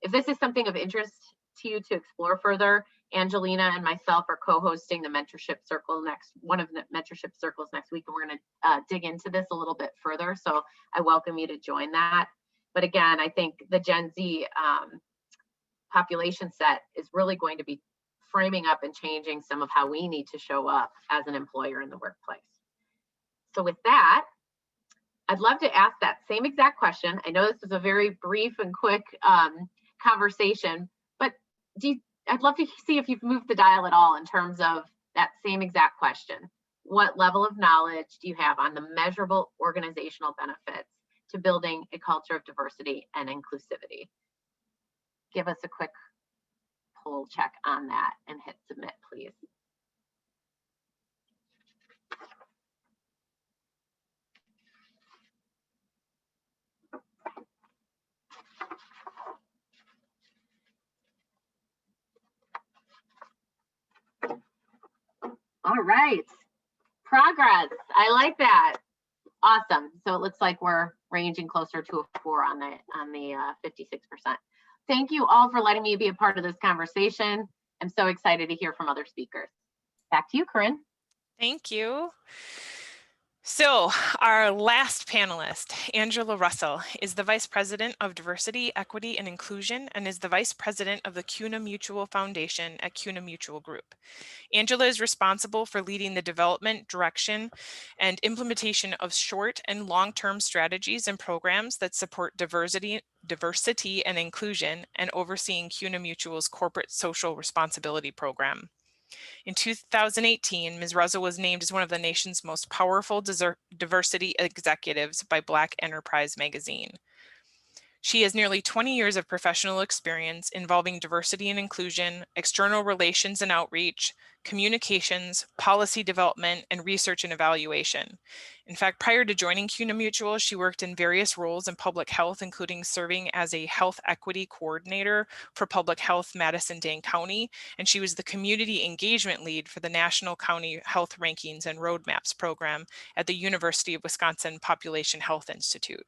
If this is something of interest to you to explore further, Angelina and myself are co-hosting the mentorship circle one of the mentorship circles next week, and we're going to dig into this a little bit further. So I welcome you to join that. But again, I think the Gen Z population set is really going to be framing up and changing some of how we need to show up as an employer in the workplace. So with that, I'd love to ask that same exact question. I know this is a very brief and quick conversation, but I'd love to see if you've moved the dial at all in terms of that same exact question. What level of knowledge do you have on the measurable organizational benefits to building a culture of diversity and inclusivity? Give us a quick poll check on that and hit submit, please. All right, progress. I like that. Awesome. So it looks like we're ranging closer to a 4 on the 56%. Thank you all for letting me be a part of this conversation. I'm so excited to hear from other speakers. Back to you, Corinne. Thank you. So our last panelist, Angela Russell, is the Vice President of Diversity, Equity, and Inclusion and is the Vice President of the CUNA Mutual Foundation at CUNA Mutual Group. Angela is responsible for leading the development, direction, and implementation of short and long-term strategies and programs that support diversity and inclusion, and overseeing CUNA Mutual's corporate social responsibility program. In 2018, Ms. Russell was named as one of the nation's most powerful diversity executives by Black Enterprise magazine. She has nearly 20 years of professional experience involving diversity and inclusion, external relations and outreach, communications, policy development, and research and evaluation. In fact, prior to joining CUNA Mutual, she worked in various roles in public health, including serving as a health equity coordinator for Public Health Madison-Dane County, and she was the community engagement lead for the National County Health Rankings and Roadmaps program at the University of Wisconsin Population Health Institute.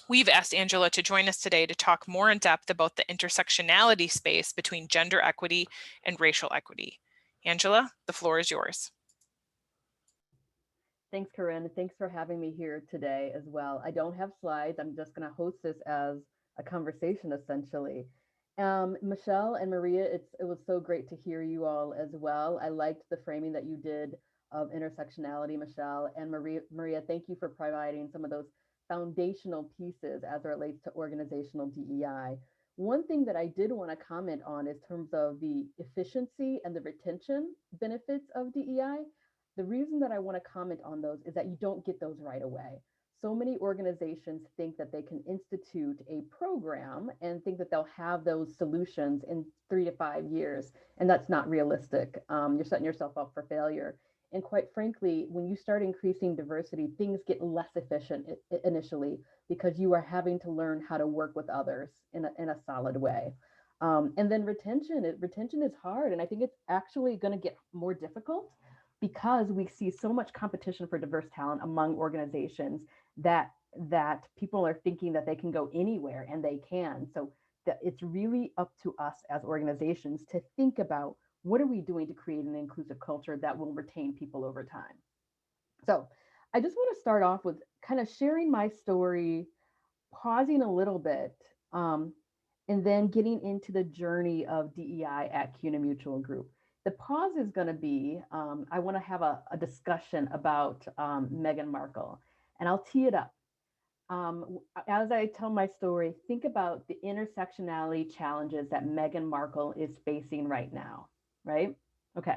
We've asked Angela to join us today to talk more in depth about the intersectionality space between gender equity and racial equity. Angela, the floor is yours. Thanks, Corinne. Thanks for having me here today as well. I don't have slides. I'm just going to host this as a conversation, essentially. Michelle and Maria, it was so great to hear you all as well. I liked the framing that you did of intersectionality, Michelle. And Maria, thank you for providing some of those foundational pieces as it relates to organizational DEI. One thing that I did want to comment on is terms of the efficiency and the retention benefits of DEI. The reason that I want to comment on those is that you don't get those right away. So many organizations think that they can institute a program and think that they'll have those solutions in 3 to 5 years, and that's not realistic. You're setting yourself up for failure. And quite frankly, when you start increasing diversity, things get less efficient initially because you are having to learn how to work with others in a solid way. And then retention is hard, and I think it's actually going to get more difficult because we see so much competition for diverse talent among organizations that people are thinking that they can go anywhere, and they can. So that it's really up to us as organizations to think about what are we doing to create an inclusive culture that will retain people over time. So I just want to start off with kind of sharing my story, pausing a little bit, and then getting into the journey of DEI at CUNA Mutual Group. The pause is going to be, I want to have a discussion about Meghan Markle, and I'll tee it up. As I tell my story, think about the intersectionality challenges that Meghan Markle is facing right now, right? Okay,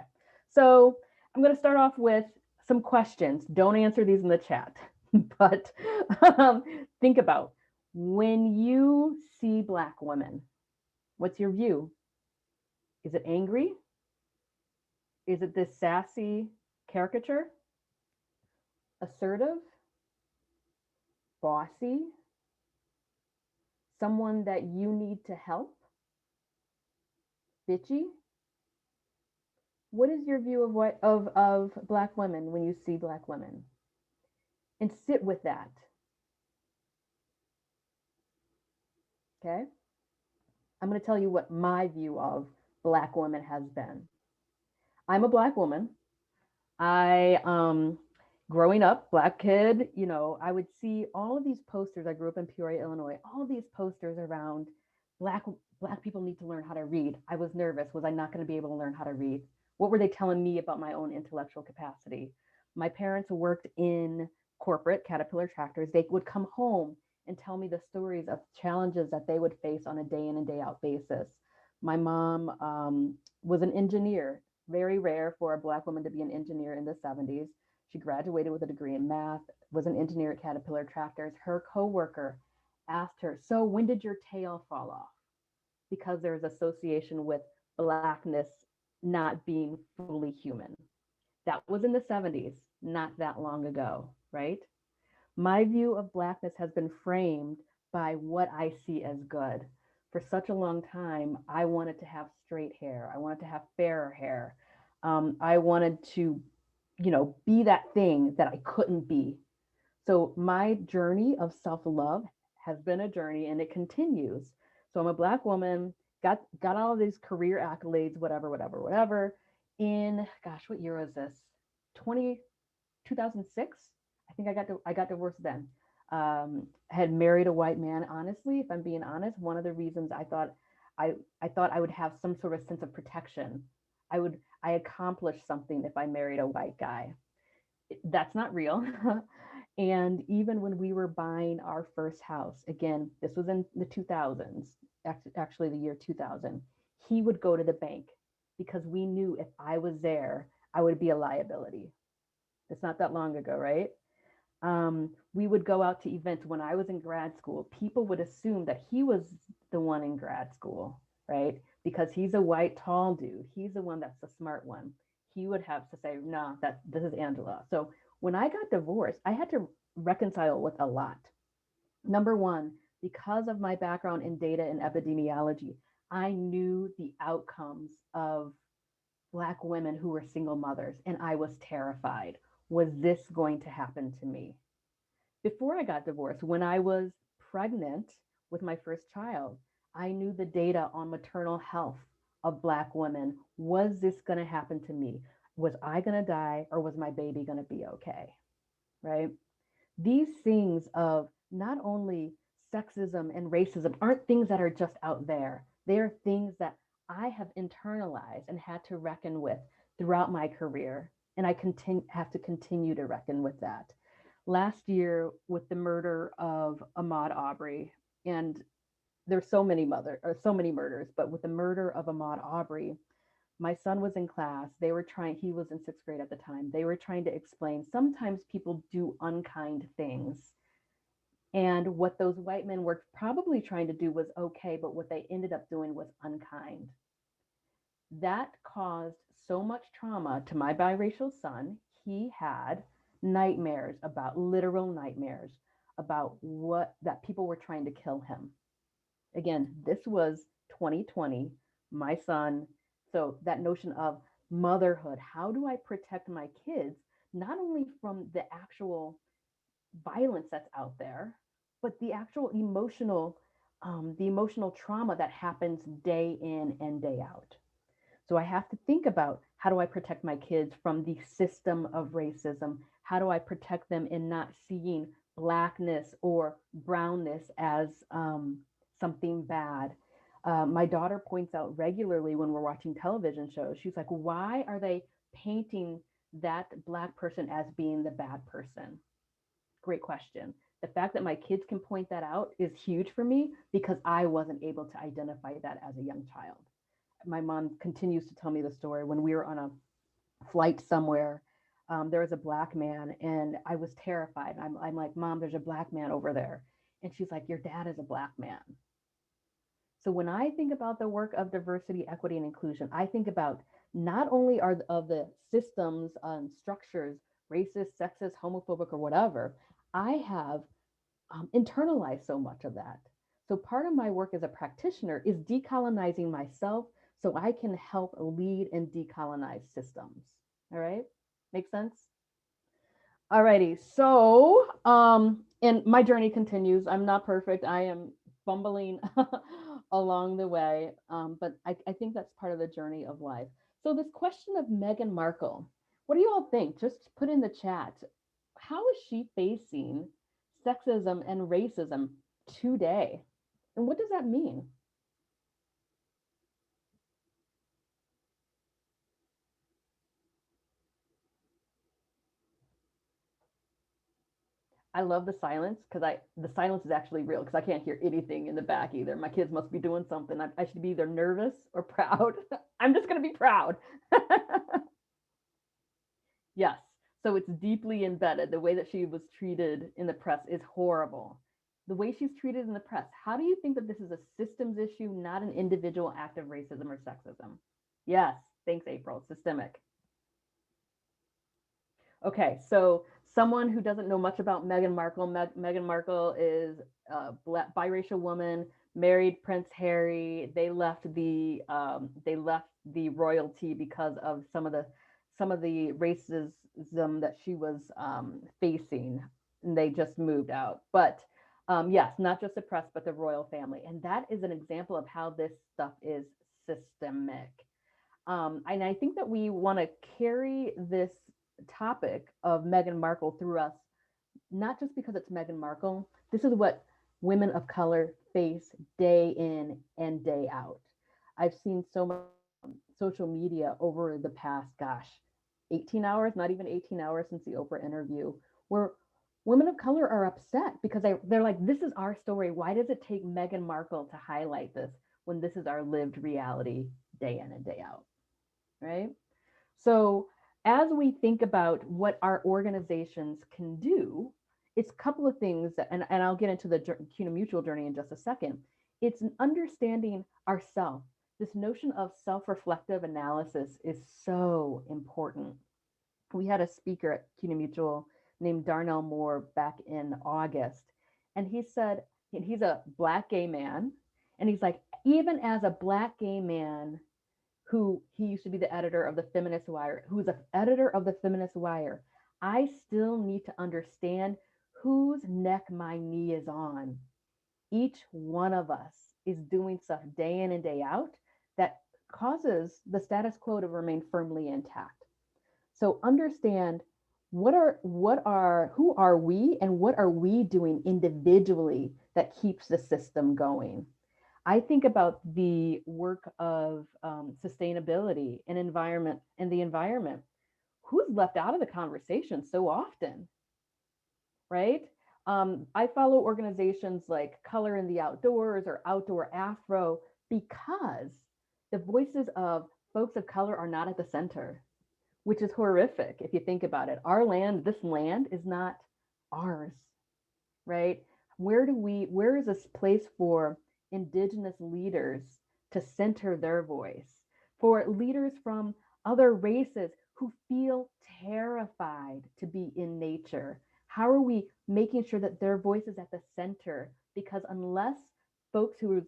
so I'm going to start off with some questions. Don't answer these in the chat, but think about when you see Black women, what's your view? Is it angry? Is it this sassy caricature? Assertive? Bossy? Someone that you need to help? Bitchy? What is your view of Black women when you see Black women? And sit with that. Okay? I'm going to tell you what my view of Black women has been. I'm a Black woman. Growing up, Black kid, you know, I would see all of these posters. I grew up in Peoria, Illinois, all these posters around Black people need to learn how to read. I was nervous. Was I not going to be able to learn how to read? What were they telling me about my own intellectual capacity? My parents worked in corporate Caterpillar tractors. They would come home and tell me the stories of challenges that they would face on a day in and day out basis. My mom was an engineer, very rare for a Black woman to be an engineer in the 70s. She graduated with a degree in math, was an engineer at Caterpillar Tractors. Her coworker asked her, "So when did your tail fall off?" Because there's association with Blackness not being fully human. That was in the 70s, not that long ago, right? My view of Blackness has been framed by what I see as good. For such a long time, I wanted to have straight hair. I wanted to have fairer hair. I wanted to, be that thing that I couldn't be. So my journey of self-love has been a journey, and it continues. So I'm a Black woman, got all of these career accolades, whatever. In, gosh, what year was this? 2006. I think I got divorced then. Had married a white man. Honestly, if I'm being honest, one of the reasons I thought I would have some sort of sense of protection. I accomplished something if I married a white guy. That's not real. And even when we were buying our first house, again, this was in the 2000s, actually the year 2000, he would go to the bank because we knew if I was there, I would be a liability. It's not that long ago, right? We would go out to events when I was in grad school. People would assume that he was the one in grad school, right? Because he's a white, tall dude. He's the one that's the smart one. He would have to say, "No, this is Angela." So when I got divorced, I had to reconcile with a lot. Number one, because of my background in data and epidemiology, I knew the outcomes of Black women who were single mothers, and I was terrified. Was this going to happen to me? Before I got divorced, when I was pregnant with my first child, I knew the data on maternal health of Black women. Was this going to happen to me? Was I going to die, or was my baby going to be okay? Right? These things of not only sexism and racism aren't things that are just out there. They are things that I have internalized and had to reckon with throughout my career. And I have to continue to reckon with that. Last year, with the murder of Ahmaud Arbery, and there's so many murders, but with the murder of Ahmaud Arbery, my son was in class. He was in sixth grade at the time. They were trying to explain sometimes people do unkind things. And what those white men were probably trying to do was okay, but what they ended up doing was unkind. That caused so much trauma to my biracial son. He had literal nightmares about that people were trying to kill him. Again, this was 2020, my son. So that notion of motherhood, how do I protect my kids, not only from the actual violence that's out there, but the actual the emotional trauma that happens day in and day out. So I have to think about, how do I protect my kids from the system of racism? How do I protect them in not seeing Blackness or brownness as something bad? My daughter points out regularly when we're watching television shows, she's like, why are they painting that Black person as being the bad person? Great question. The fact that my kids can point that out is huge for me because I wasn't able to identify that as a young child. My mom continues to tell me the story when we were on a flight somewhere. There was a Black man, and I was terrified. I'm like, "Mom, there's a Black man over there." And she's like, "Your dad is a Black man." So when I think about the work of diversity, equity, and inclusion, I think about not only of the systems and structures, racist, sexist, homophobic, or whatever, I have internalized so much of that. So part of my work as a practitioner is decolonizing myself so I can help lead and decolonize systems. All right, make sense? All righty, so and my journey continues. I'm not perfect. I am fumbling along the way, but I think that's part of the journey of life. So this question of Meghan Markle, what do you all think? Just put in the chat. How is she facing sexism and racism today? And what does that mean? I love the silence because the silence is actually real because I can't hear anything in the back either. My kids must be doing something. I should be either nervous or proud. I'm just going to be proud. Yes. So it's deeply embedded. The way that she was treated in the press is horrible. The way she's treated in the press. How do you think that this is a systems issue, not an individual act of racism or sexism? Yes. Thanks, April. Systemic. Okay, so someone who doesn't know much about Meghan Markle, Meghan Markle is a biracial woman, married Prince Harry. They left the royalty because of some of the racism that she was facing, and they just moved out. But yes, not just the press, but the royal family, and that is an example of how this stuff is systemic. And I think that we want to carry this topic of Meghan Markle through us, not just because it's Meghan Markle. This is what women of color face day in and day out. I've seen so much social media over the past, 18 hours, not even 18 hours since the Oprah interview, where women of color are upset because they're like, this is our story. Why does it take Meghan Markle to highlight this when this is our lived reality day in and day out? Right? So as we think about what our organizations can do, it's a couple of things that, and I'll get into the CUNA Mutual journey in just a second. It's an understanding ourself. This notion of self-reflective analysis is so important. We had a speaker at CUNA Mutual named Darnell Moore back in August, and he said, and he's a Black gay man, and he's like, even as a Black gay man, who he used to be the editor of the Feminist Wire, who's the editor of the Feminist Wire, I still need to understand whose neck my knee is on. Each one of us is doing stuff day in and day out that causes the status quo to remain firmly intact. So understand who are we and what are we doing individually that keeps the system going. I think about the work of sustainability and environment and the environment. Who's left out of the conversation so often, right? I follow organizations like Color in the Outdoors or Outdoor Afro because the voices of folks of color are not at the center, which is horrific if you think about it. Our land, this land is not ours, right? Where is this place for Indigenous leaders to center their voice, for leaders from other races who feel terrified to be in nature? How are we making sure that their voice is at the center? Because unless folks who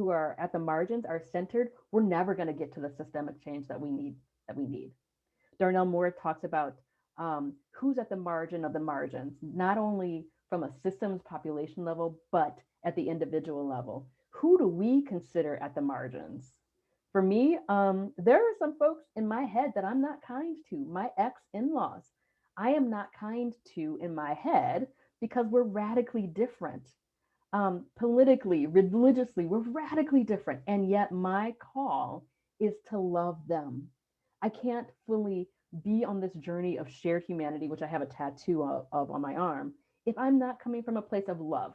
are at the margins are centered, we're never going to get to the systemic change that we need. Darnell Moore talks about who's at the margin of the margins, not only from a systems population level, but at the individual level. Who do we consider at the margins? For me, there are some folks in my head that I'm not kind to. My ex-in-laws, I am not kind to in my head because we're radically different. Politically, religiously, we're radically different. And yet my call is to love them. I can't fully be on this journey of shared humanity, which I have a tattoo of on my arm, if I'm not coming from a place of love.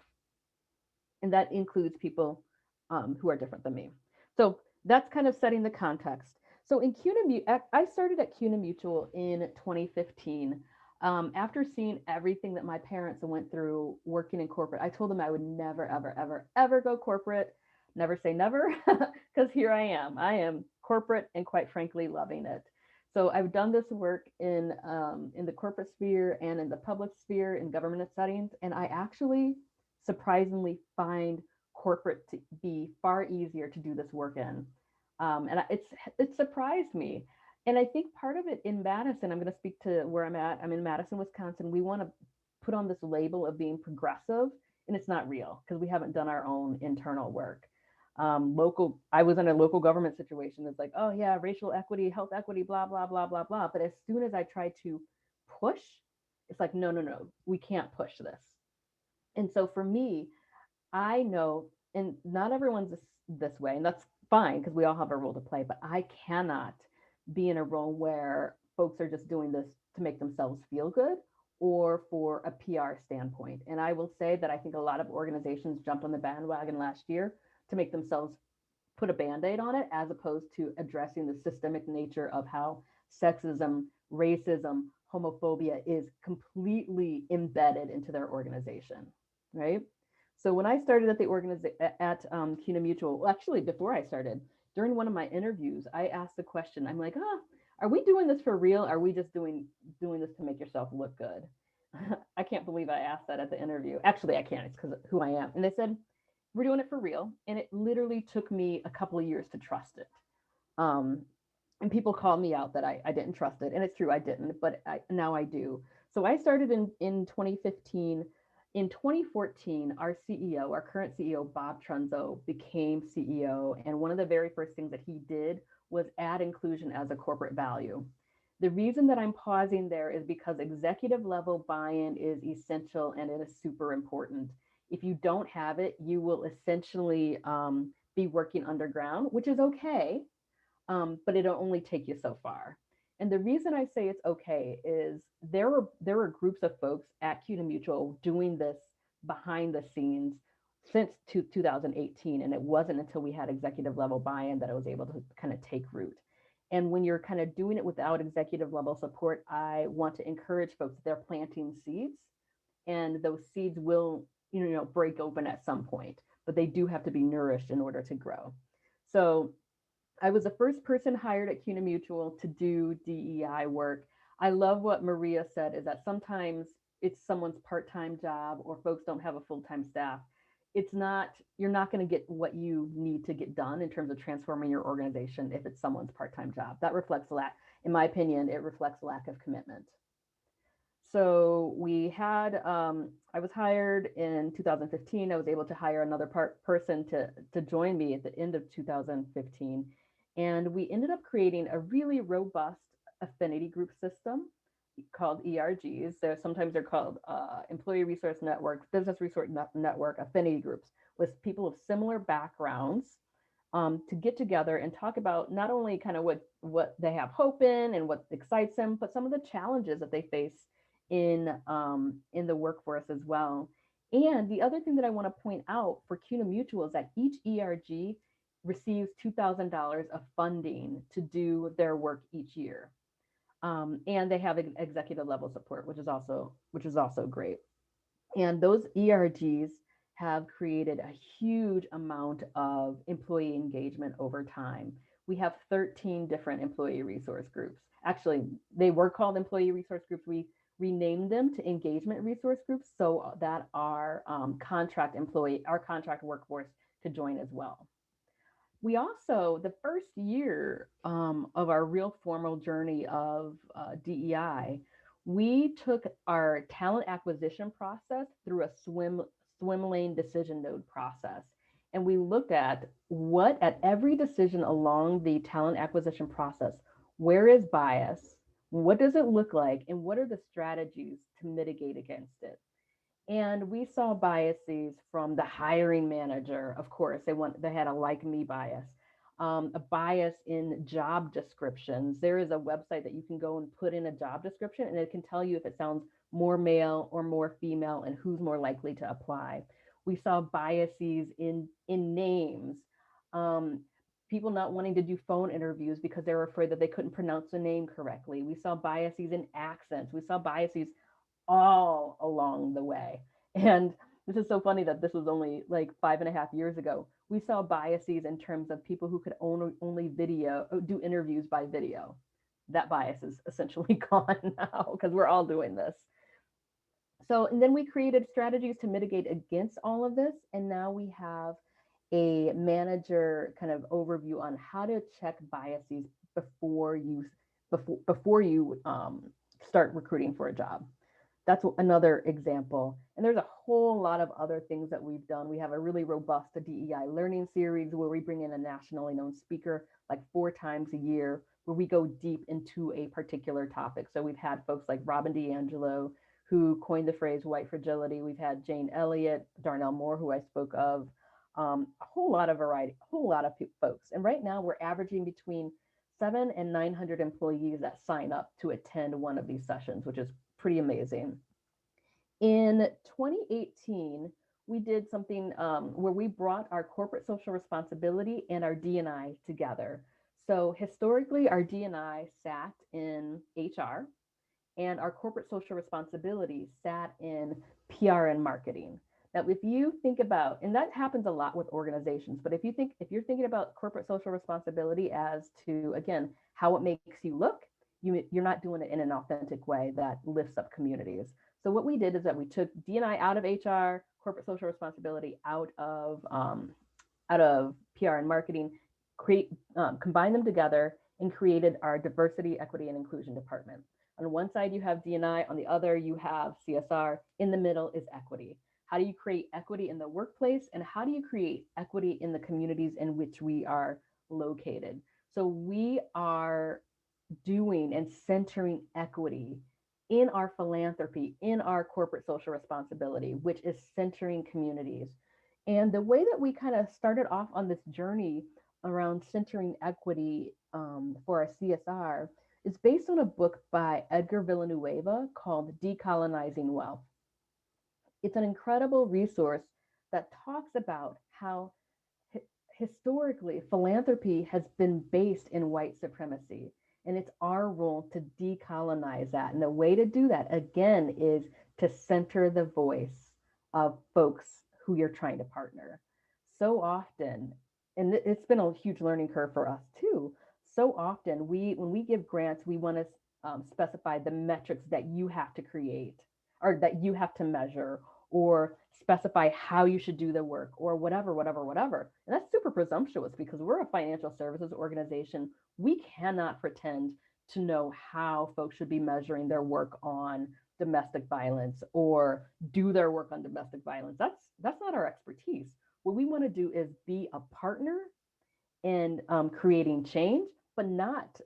And that includes people who are different than me. So that's kind of setting the context. So in I started at CUNA Mutual in 2015. After seeing everything that my parents went through working in corporate, I told them I would never, ever, ever, ever go corporate. Never say never, because here I am. I am corporate and quite frankly loving it. So I've done this work in the corporate sphere and in the public sphere in government settings, and I actually surprisingly find corporate to be far easier to do this work in. And it surprised me. And I think part of it in Madison, I'm going to speak to where I'm at. I'm in Madison, Wisconsin. We want to put on this label of being progressive, and it's not real because we haven't done our own internal work. I was in a local government situation. It's like, oh yeah, racial equity, health equity, blah, blah, blah, blah, blah. But as soon as I try to push, it's like, no, we can't push this. And so for me, I know, and not everyone's this way, and that's fine because we all have a role to play, but I cannot be in a role where folks are just doing this to make themselves feel good or for a PR standpoint. And I will say that I think a lot of organizations jumped on the bandwagon last year to make themselves put a Band-Aid on it, as opposed to addressing the systemic nature of how sexism, racism, homophobia is completely embedded into their organization, right? So when I started at the organization at CUNA Mutual, well, actually before I started, during one of my interviews, I asked the question, I'm like, are we doing this for real? Are we just doing this to make yourself look good? I can't believe I asked that at the interview. Actually, I can't. It's because of who I am. And they said, we're doing it for real. And it literally took me a couple of years to trust it. And people call me out that I didn't trust it. And it's true, I didn't, but now I do. So I started in 2015. In 2014, our CEO, our current CEO, Bob Trunzo, became CEO. And one of the very first things that he did was add inclusion as a corporate value. The reason that I'm pausing there is because executive level buy-in is essential and it is super important. If you don't have it, you will essentially be working underground, which is okay, but it'll only take you so far. And the reason I say it's okay is there were groups of folks at CUNA Mutual doing this behind the scenes since 2018, and it wasn't until we had executive level buy-in that it was able to kind of take root. And when you're kind of doing it without executive level support, I want to encourage folks that they're planting seeds, and those seeds will, break open at some point, but they do have to be nourished in order to grow. So I was the first person hired at CUNA Mutual to do DEI work. I love what Maria said, is that sometimes it's someone's part-time job or folks don't have a full-time staff. You're not going to get what you need to get done in terms of transforming your organization if it's someone's part-time job. That reflects in my opinion, it reflects lack of commitment. So we had, I was hired in 2015. I was able to hire another person to join me at the end of 2015. And we ended up creating a really robust affinity group system called ERGs. Sometimes they're called Employee Resource Network, Business Resource Network, affinity groups, with people of similar backgrounds to get together and talk about not only kind of what they have hope in and what excites them, but some of the challenges that they face in the workforce as well. And the other thing that I want to point out for CUNA Mutual is that each ERG receives $2,000 of funding to do their work each year. And they have executive level support, which is also great. And those ERGs have created a huge amount of employee engagement over time. We have 13 different employee resource groups. Actually, they were called employee resource groups. We renamed them to engagement resource groups so that our contract workforce could join as well. We also, the first year of our real formal journey of DEI, we took our talent acquisition process through a swim lane decision node process. And we looked at every decision along the talent acquisition process, where is bias? What does it look like? And what are the strategies to mitigate against it? And we saw biases from the hiring manager. Of course, they had a like me bias, a bias in job descriptions. There is a website that you can go and put in a job description, and it can tell you if it sounds more male or more female and who's more likely to apply. We saw biases in names. People not wanting to do phone interviews because they were afraid that they couldn't pronounce the name correctly. We saw biases in accents. We saw biases all along the way. And this is so funny that this was only like 5.5 years ago. We saw biases in terms of people who could only do interviews by video. That bias is essentially gone now because we're all doing this. So, and then we created strategies to mitigate against all of this. And now we have a manager kind of overview on how to check biases before you start recruiting for a job. That's another example. And there's a whole lot of other things that we've done. We have a really robust DEI learning series where we bring in a nationally known speaker like 4 times a year, where we go deep into a particular topic. So we've had folks like Robin DiAngelo, who coined the phrase white fragility. We've had Jane Elliott, Darnell Moore, who I spoke of, a whole lot of folks. And right now we're averaging between 700 and 900 employees that sign up to attend one of these sessions, which is pretty amazing. In 2018, we did something where we brought our corporate social responsibility and our D&I together. So historically, our D&I sat in HR, and our corporate social responsibility sat in PR and marketing. Now, if you think about, and that happens a lot with organizations, but if you're thinking about corporate social responsibility as to, again, how it makes you look, you're not doing it in an authentic way that lifts up communities. So what we did is that we took D&I out of HR, corporate social responsibility out of PR and marketing, combine them together, and created our diversity, equity, and inclusion department. On one side, you have D&I, on the other, you have CSR. In the middle is equity. How do you create equity in the workplace? And how do you create equity in the communities in which we are located? So we are doing and centering equity in our philanthropy, in our corporate social responsibility, which is centering communities. And the way that we kind of started off on this journey around centering equity for our CSR is based on a book by Edgar Villanueva called Decolonizing Wealth. It's an incredible resource that talks about how historically philanthropy has been based in white supremacy. And it's our role to decolonize that. And the way to do that, again, is to center the voice of folks who you're trying to partner. So often, and it's been a huge learning curve for us too. So often, when we give grants, we want to specify the metrics that you have to create or that you have to measure, or specify how you should do the work, or whatever. And that's super presumptuous because we're a financial services organization. We cannot pretend to know how folks should be measuring their work on domestic violence or do their work on domestic violence. That's not our expertise. What we want to do is be a partner in creating change, but not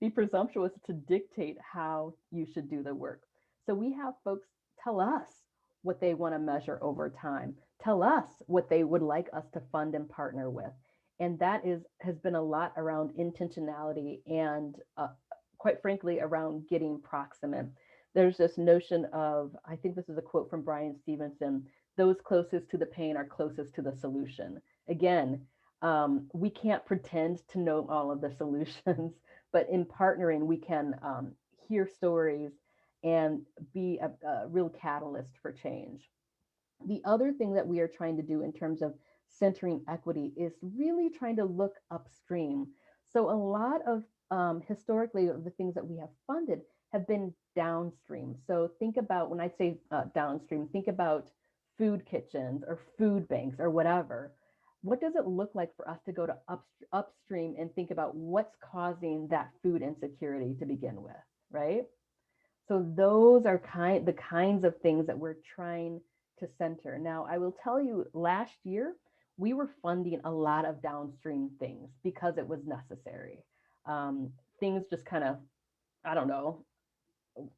be presumptuous to dictate how you should do the work. So we have folks tell us what they want to measure over time, tell us what they would like us to fund and partner with. And that has been a lot around intentionality and quite frankly, around getting proximate. There's this notion of, I think this is a quote from Brian Stevenson, those closest to the pain are closest to the solution. Again, we can't pretend to know all of the solutions, but in partnering, we can hear stories and be a real catalyst for change. The other thing that we are trying to do in terms of centering equity is really trying to look upstream. So a lot of historically the things that we have funded have been downstream. So think about, when I say downstream, think about food kitchens or food banks or whatever. What does it look like for us to go to upstream and think about what's causing that food insecurity to begin with, right? So those are the kinds of things that we're trying to center. Now, I will tell you, last year, we were funding a lot of downstream things because it was necessary. Things just kind of, I don't know,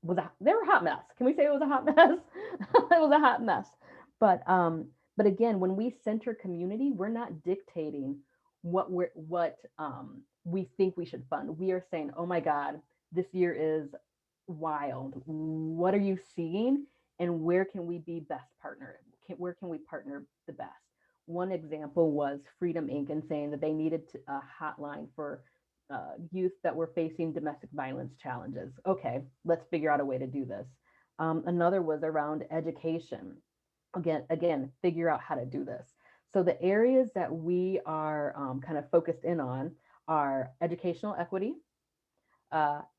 they were a hot mess. Can we say it was a hot mess? It was a hot mess. But again, when we center community, we're not dictating what we think we should fund. We are saying, oh my God, this year is wild. What are you seeing? And where can we be best partner? Where can we partner the best? One example was Freedom Inc. and saying that they needed a hotline for youth that were facing domestic violence challenges. Okay, let's figure out a way to do this. Another was around education. Again, figure out how to do this. So the areas that we are kind of focused in on are educational equity,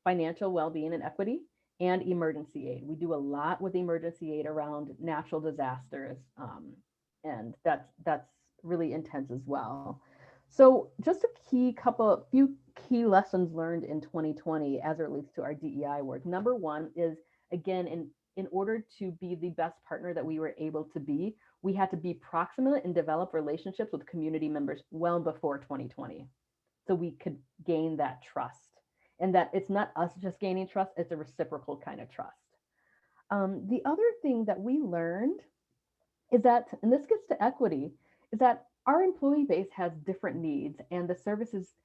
financial well-being and equity, and emergency aid. We do a lot with emergency aid around natural disasters, and that's really intense as well. So just a few key lessons learned in 2020 as it relates to our DEI work. Number one is, again, in order to be the best partner that we were able to be, we had to be proximate and develop relationships with community members well before 2020, so we could gain that trust. And that it's not us just gaining trust, it's a reciprocal kind of trust. The other thing that we learned is that, and this gets to equity, is that our employee base has different needs, and the services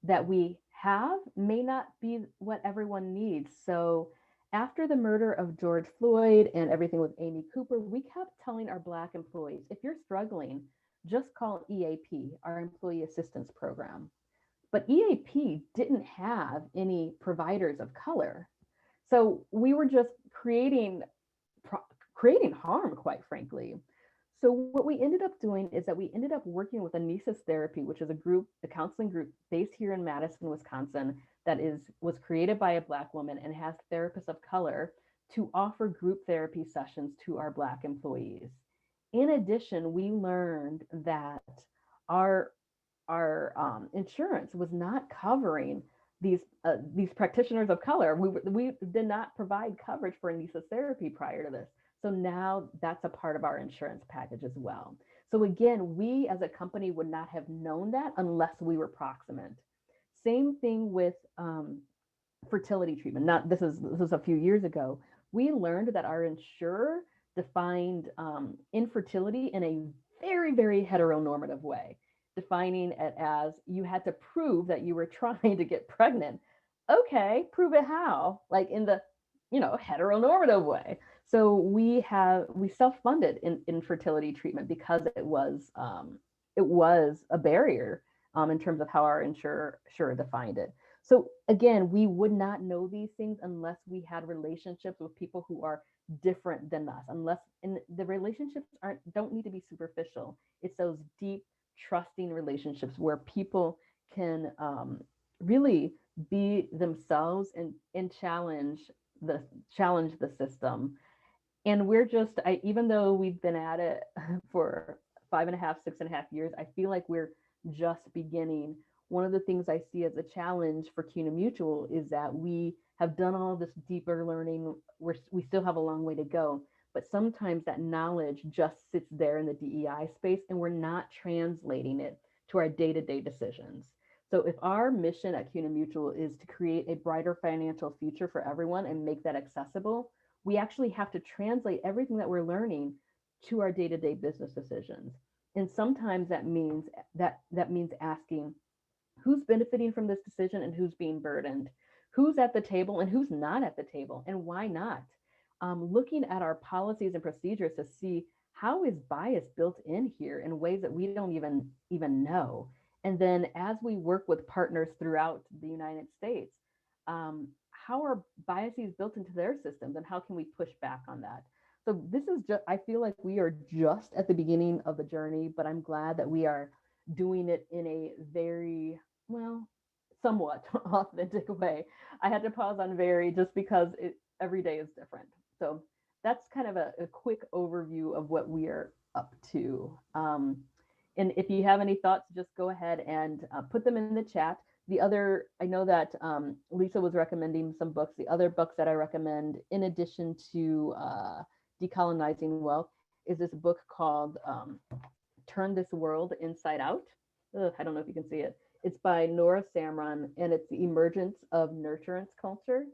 that we have may not be what everyone needs. So After the murder of George Floyd and everything with Amy Cooper, we kept telling our Black employees, if you're struggling, just call EAP, our Employee Assistance Program. But EAP didn't have any providers of color. So we were just creating harm, quite frankly. So what we ended up doing is that we ended up working with Anissa's Therapy, which is a counseling group based here in Madison, Wisconsin, that was created by a Black woman and has therapists of color to offer group therapy sessions to our Black employees. In addition, we learned that our insurance was not covering these practitioners of color. We did not provide coverage for Anissa's Therapy prior to this. So now that's a part of our insurance package as well. So again, we as a company would not have known that unless we were proximate. Same thing with fertility treatment. This was a few years ago. We learned that our insurer defined infertility in a very, very heteronormative way, defining it as you had to prove that you were trying to get pregnant. Okay, prove it how? Like in the, heteronormative way. So we self-funded infertility treatment because it was a barrier in terms of how our insurer defined it. So again, we would not know these things unless we had relationships with people who are different than us. And the relationships don't need to be superficial. It's those deep, trusting relationships where people can really be themselves and challenge the system. And even though we've been at it for 6.5 years, I feel like we're just beginning. One of the things I see as a challenge for CUNA Mutual is that we have done all this deeper learning. We still have a long way to go, but sometimes that knowledge just sits there in the DEI space and we're not translating it to our day-to-day decisions. So if our mission at CUNA Mutual is to create a brighter financial future for everyone and make that accessible, we actually have to translate everything that we're learning to our day-to-day business decisions. And sometimes that means asking who's benefiting from this decision and who's being burdened, who's at the table and who's not at the table, and why not. Looking at our policies and procedures to see how is bias built in here in ways that we don't even know. And then as we work with partners throughout the United States, how are biases built into their systems and how can we push back on that? So this is I feel like we are just at the beginning of the journey, but I'm glad that we are doing it in a very, somewhat authentic way. I had to pause on very just because every day is different. So that's kind of a quick overview of what we are up to. And if you have any thoughts, just go ahead and put them in the chat. I know that Lisa was recommending some books. The other books that I recommend, in addition to Decolonizing Wealth, is this book called Turn This World Inside Out. I don't know if you can see it. It's by Nora Samron, and it's the emergence of nurturance culture.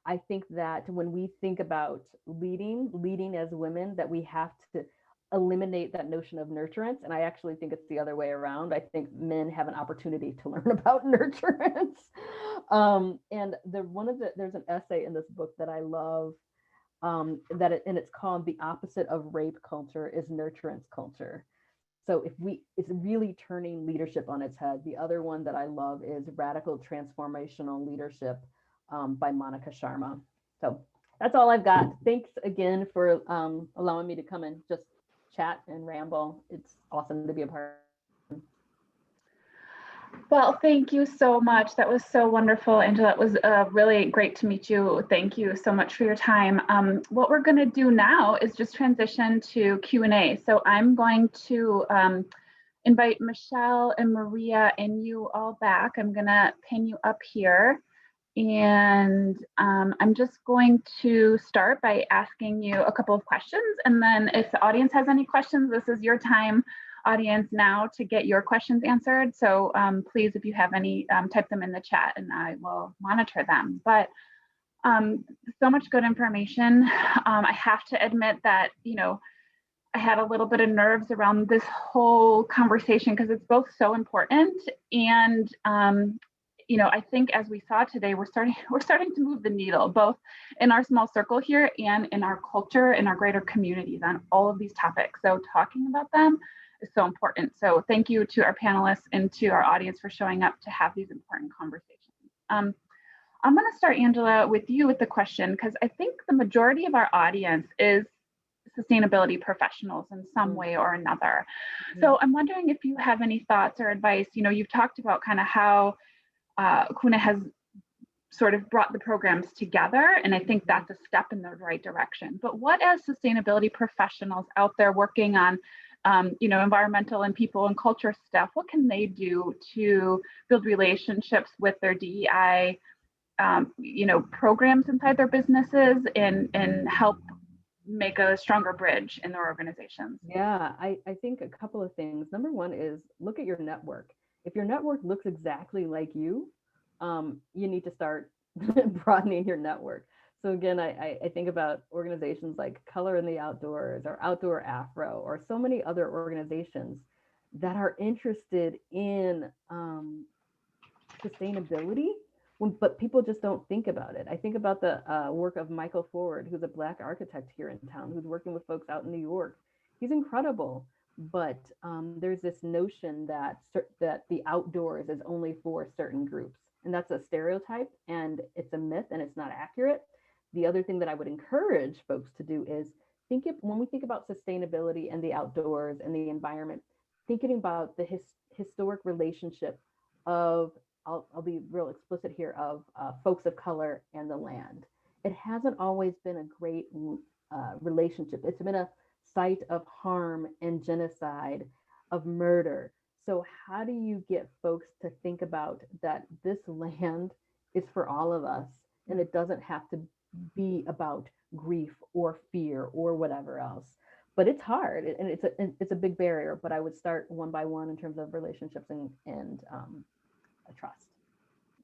I think that when we think about leading as women, that we have to eliminate that notion of nurturance. And I actually think it's the other way around. I think men have an opportunity to learn about nurturance. And there's an essay in this book that I love, and it's called The Opposite of Rape Culture is Nurturance Culture. So it's really turning leadership on its head. The other one that I love is Radical Transformational Leadership by Monica Sharma. So that's all I've got. Thanks again for allowing me to come and just chat and ramble. It's awesome to be a part. Well, thank you so much. That was so wonderful, Angela. It was really great to meet you. Thank you so much for your time. What we're going to do now is just transition to Q&A. So I'm going to invite Michelle and Maria and you all back. I'm going to pin you up here. And I'm just going to start by asking you a couple of questions. And then if the audience has any questions, this is your time, audience, now to get your questions answered. So please, if you have any, type them in the chat and I will monitor them. But so much good information. I have to admit that, I had a little bit of nerves around this whole conversation because it's both so important and I think as we saw today, we're starting to move the needle, both in our small circle here and in our culture, in our greater communities on all of these topics. So talking about them is so important. So thank you to our panelists and to our audience for showing up to have these important conversations. I'm going to start, Angela, with you with the question, because I think the majority of our audience is sustainability professionals in some way or another. So I'm wondering if you have any thoughts or advice. You've talked about kind of how CUNA has sort of brought the programs together, and I think that's a step in the right direction. But what, as sustainability professionals out there working on environmental and people and culture stuff, what can they do to build relationships with their DEI programs inside their businesses and help make a stronger bridge in their organizations? Yeah, I think a couple of things. Number one is look at your network. If your network looks exactly like you need to start broadening your network. So again, I think about organizations like Color in the Outdoors or Outdoor Afro or so many other organizations that are interested in sustainability, but people just don't think about it. I think about the work of Michael Ford, who's a Black architect here in town, who's working with folks out in New York. He's incredible, but there's this notion that the outdoors is only for certain groups. And that's a stereotype, and it's a myth, and it's not accurate. The other thing that I would encourage folks to do is when we think about sustainability and the outdoors and the environment, thinking about the historic relationship of, I'll be real explicit here, of folks of color and the land. It hasn't always been a great relationship. It's been a site of harm and genocide, of murder. So how do you get folks to think about that this land is for all of us, and it doesn't have to be about grief or fear or whatever else? But it's hard, and it's a big barrier. But I would start one by one in terms of relationships and trust.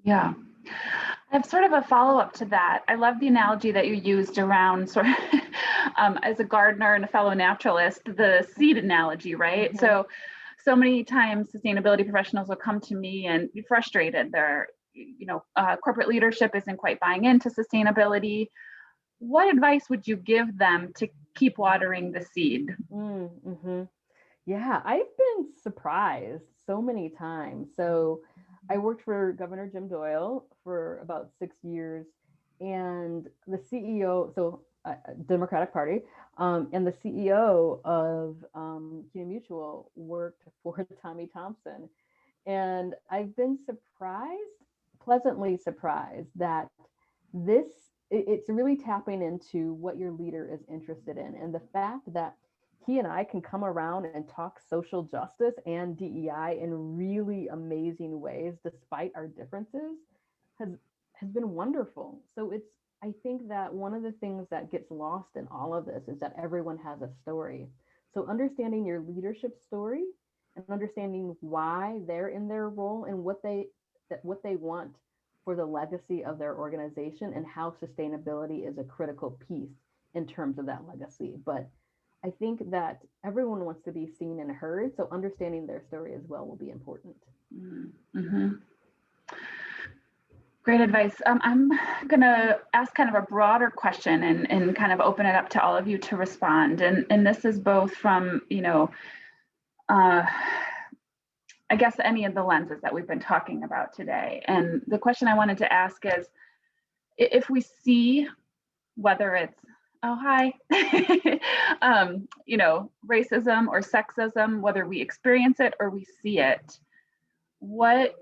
Yeah. I have sort of a follow-up to that. I love the analogy that you used around sort of as a gardener and a fellow naturalist, the seed analogy, right? So many times sustainability professionals will come to me and be frustrated. They're, corporate leadership isn't quite buying into sustainability. What advice would you give them to keep watering the seed? Yeah, I've been surprised so many times. So I worked for Governor Jim Doyle for about 6 years, and the CEO, Democratic Party, and the CEO of CUNA Mutual worked for Tommy Thompson. And I've been pleasantly surprised that it's really tapping into what your leader is interested in. And the fact that he and I can come around and talk social justice and DEI in really amazing ways, despite our differences, has been wonderful. So I think that one of the things that gets lost in all of this is that everyone has a story. So understanding your leadership story and understanding why they're in their role and what they want for the legacy of their organization, and how sustainability is a critical piece in terms of that legacy. But I think that everyone wants to be seen and heard, so understanding their story as well will be important. Great advice. I'm going to ask kind of a broader question and kind of open it up to all of you to respond. And this is both from, I guess any of the lenses that we've been talking about today. And the question I wanted to ask is, if we see, whether it's, oh, hi, racism or sexism, whether we experience it or we see it, what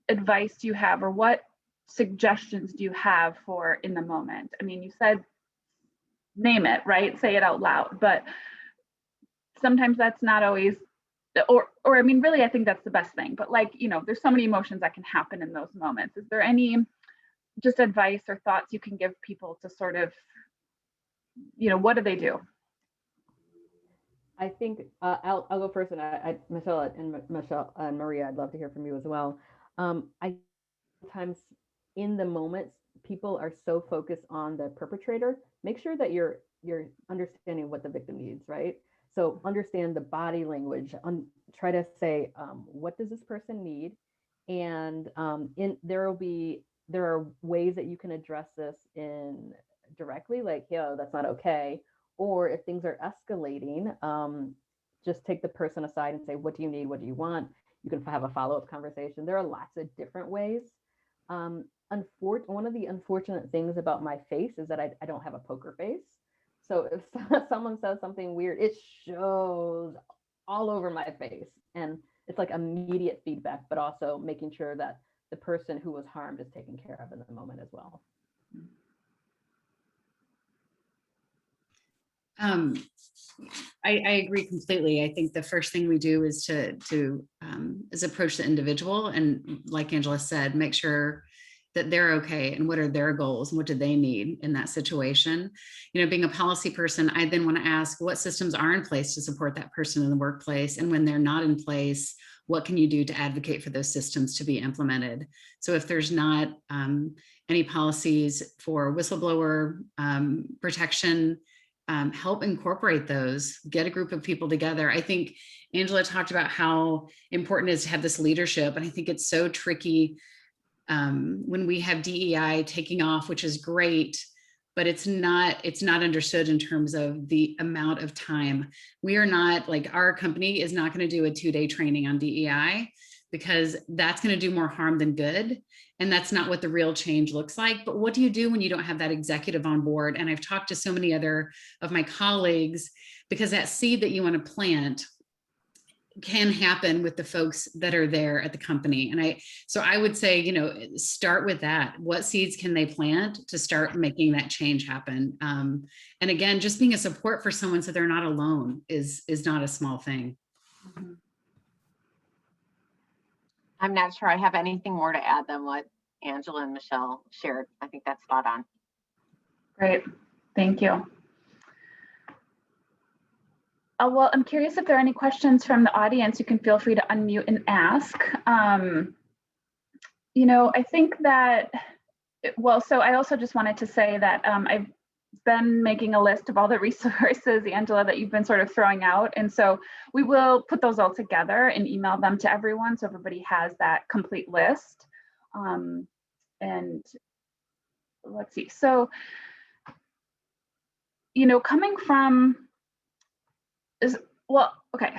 advice do you have, or what suggestions do you have for in the moment? I mean, you said, name it, right? Say it out loud, but sometimes that's not always, or I mean, really, I think that's the best thing, but there's so many emotions that can happen in those moments. Is there any just advice or thoughts you can give people to sort of, what do they do? I think I'll go first, and Michelle and Maria, I'd love to hear from you as well. I sometimes in the moments, people are so focused on the perpetrator. Make sure that you're understanding what the victim needs, right? So understand the body language. Try to say, what does this person need, And there are ways that you can address this in directly, like, yo, that's not okay. Or if things are escalating, just take the person aside and say, what do you need? What do you want? You can have a follow-up conversation. There are lots of different ways. One of the unfortunate things about my face is that I don't have a poker face. So if someone says something weird, it shows all over my face. And it's like immediate feedback, but also making sure that the person who was harmed is taken care of in the moment as well. I agree completely. I think the first thing we do is to approach the individual, and like Angela said, make sure that they're okay and what are their goals and what do they need in that situation. You know, being a policy person, I then want to ask what systems are in place to support that person in the workplace, and when they're not in place, what can you do to advocate for those systems to be implemented? So if there's not any policies for whistleblower protection, help incorporate those, get a group of people together. I think Angela talked about how important it is to have this leadership. And I think it's so tricky when we have DEI taking off, which is great, but it's not understood in terms of the amount of time. We are not, like, our company is not going to do a 2-day training on DEI, because that's going to do more harm than good. And that's not what the real change looks like. But what do you do when you don't have that executive on board? And I've talked to so many other of my colleagues, because that seed that you want to plant can happen with the folks that are there at the company. And so I would say, you know, start with that. What seeds can they plant to start making that change happen? And again, just being a support for someone so they're not alone is not a small thing. Mm-hmm. I'm not sure I have anything more to add than what Angela and Michelle shared. I think that's spot on. Great, thank you. Well, I'm curious if there are any questions from the audience. You can feel free to unmute and ask. You know, I think that, well, so I also just wanted to say that I've been making a list of all the resources, Angela, that you've been sort of throwing out. And so we will put those all together and email them to everyone so everybody has that complete list. And let's see, so, you know, coming from, well, okay.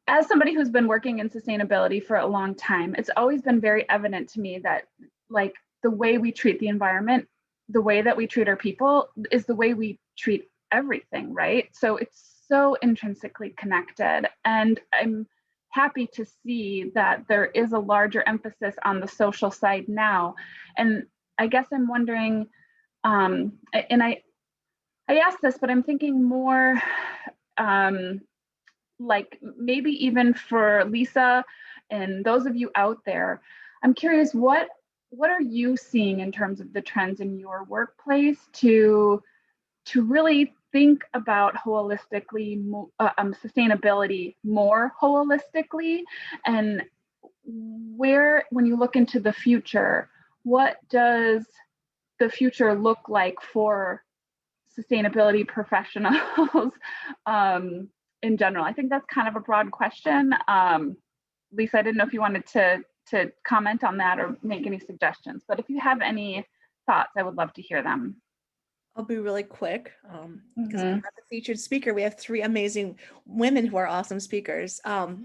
As somebody who's been working in sustainability for a long time, it's always been very evident to me that, like, the way we treat the environment, the way that we treat our people is the way we treat everything, right? So it's so intrinsically connected. And I'm happy to see that there is a larger emphasis on the social side now. And I guess I'm wondering, and I asked this, but I'm thinking more, like maybe even for Lisa and those of you out there, I'm curious, what are you seeing in terms of the trends in your workplace to really think about holistically, sustainability more holistically, and where, when you look into the future, what does the future look like for sustainability professionals in general? I think that's kind of a broad question. Lisa, I didn't know if you wanted to comment on that or make any suggestions, but if you have any thoughts, I would love to hear them. I'll be really quick because I'm not the featured speaker. We have 3 amazing women who are awesome speakers. But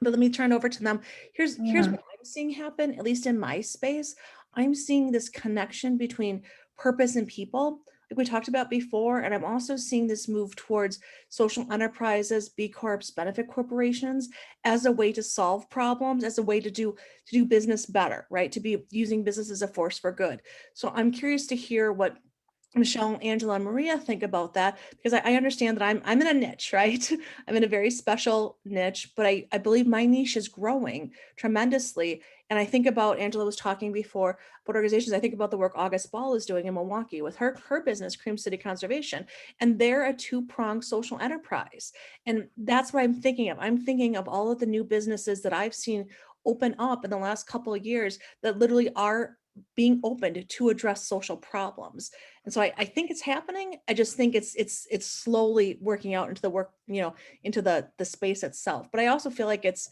let me turn over to them. Here's what I'm seeing happen, at least in my space. I'm seeing this connection between purpose and people, like we talked about before. And I'm also seeing this move towards social enterprises, B Corps, benefit corporations, as a way to solve problems, as a way to do business better, right? To be using business as a force for good. So I'm curious to hear what Michelle, Angela, and Maria think about that, because I understand that I'm in a niche, right? I'm in a very special niche, but I believe my niche is growing tremendously. And I think about, Angela was talking before about organizations. I think about the work August Ball is doing in Milwaukee with her business, Cream City Conservation, and they're a 2-pronged social enterprise. And that's what I'm thinking of. I'm thinking of all of the new businesses that I've seen open up in the last couple of years that literally are being opened to address social problems. And so I think it's happening. I just think it's slowly working out into the work, into the space itself. But I also feel like it's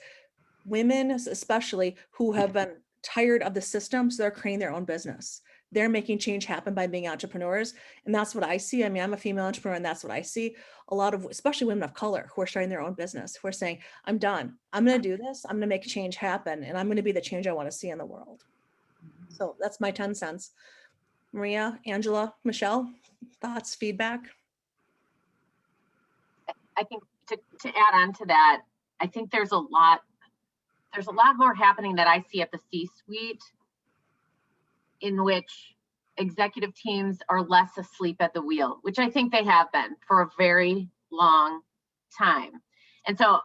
women especially who have been tired of the system, so they're creating their own business. They're making change happen by being entrepreneurs. And that's what I see. I mean, I'm a female entrepreneur, and that's what I see. A lot of, especially women of color, who are starting their own business, who are saying, I'm done. I'm going to do this. I'm going to make change happen. And I'm going to be the change I want to see in the world. So that's my 10 cents. Maria, Angela, Michelle, thoughts, feedback? I think to add on to that, I think there's a lot more happening that I see at the C-suite, in which executive teams are less asleep at the wheel, which I think they have been for a very long time. And so,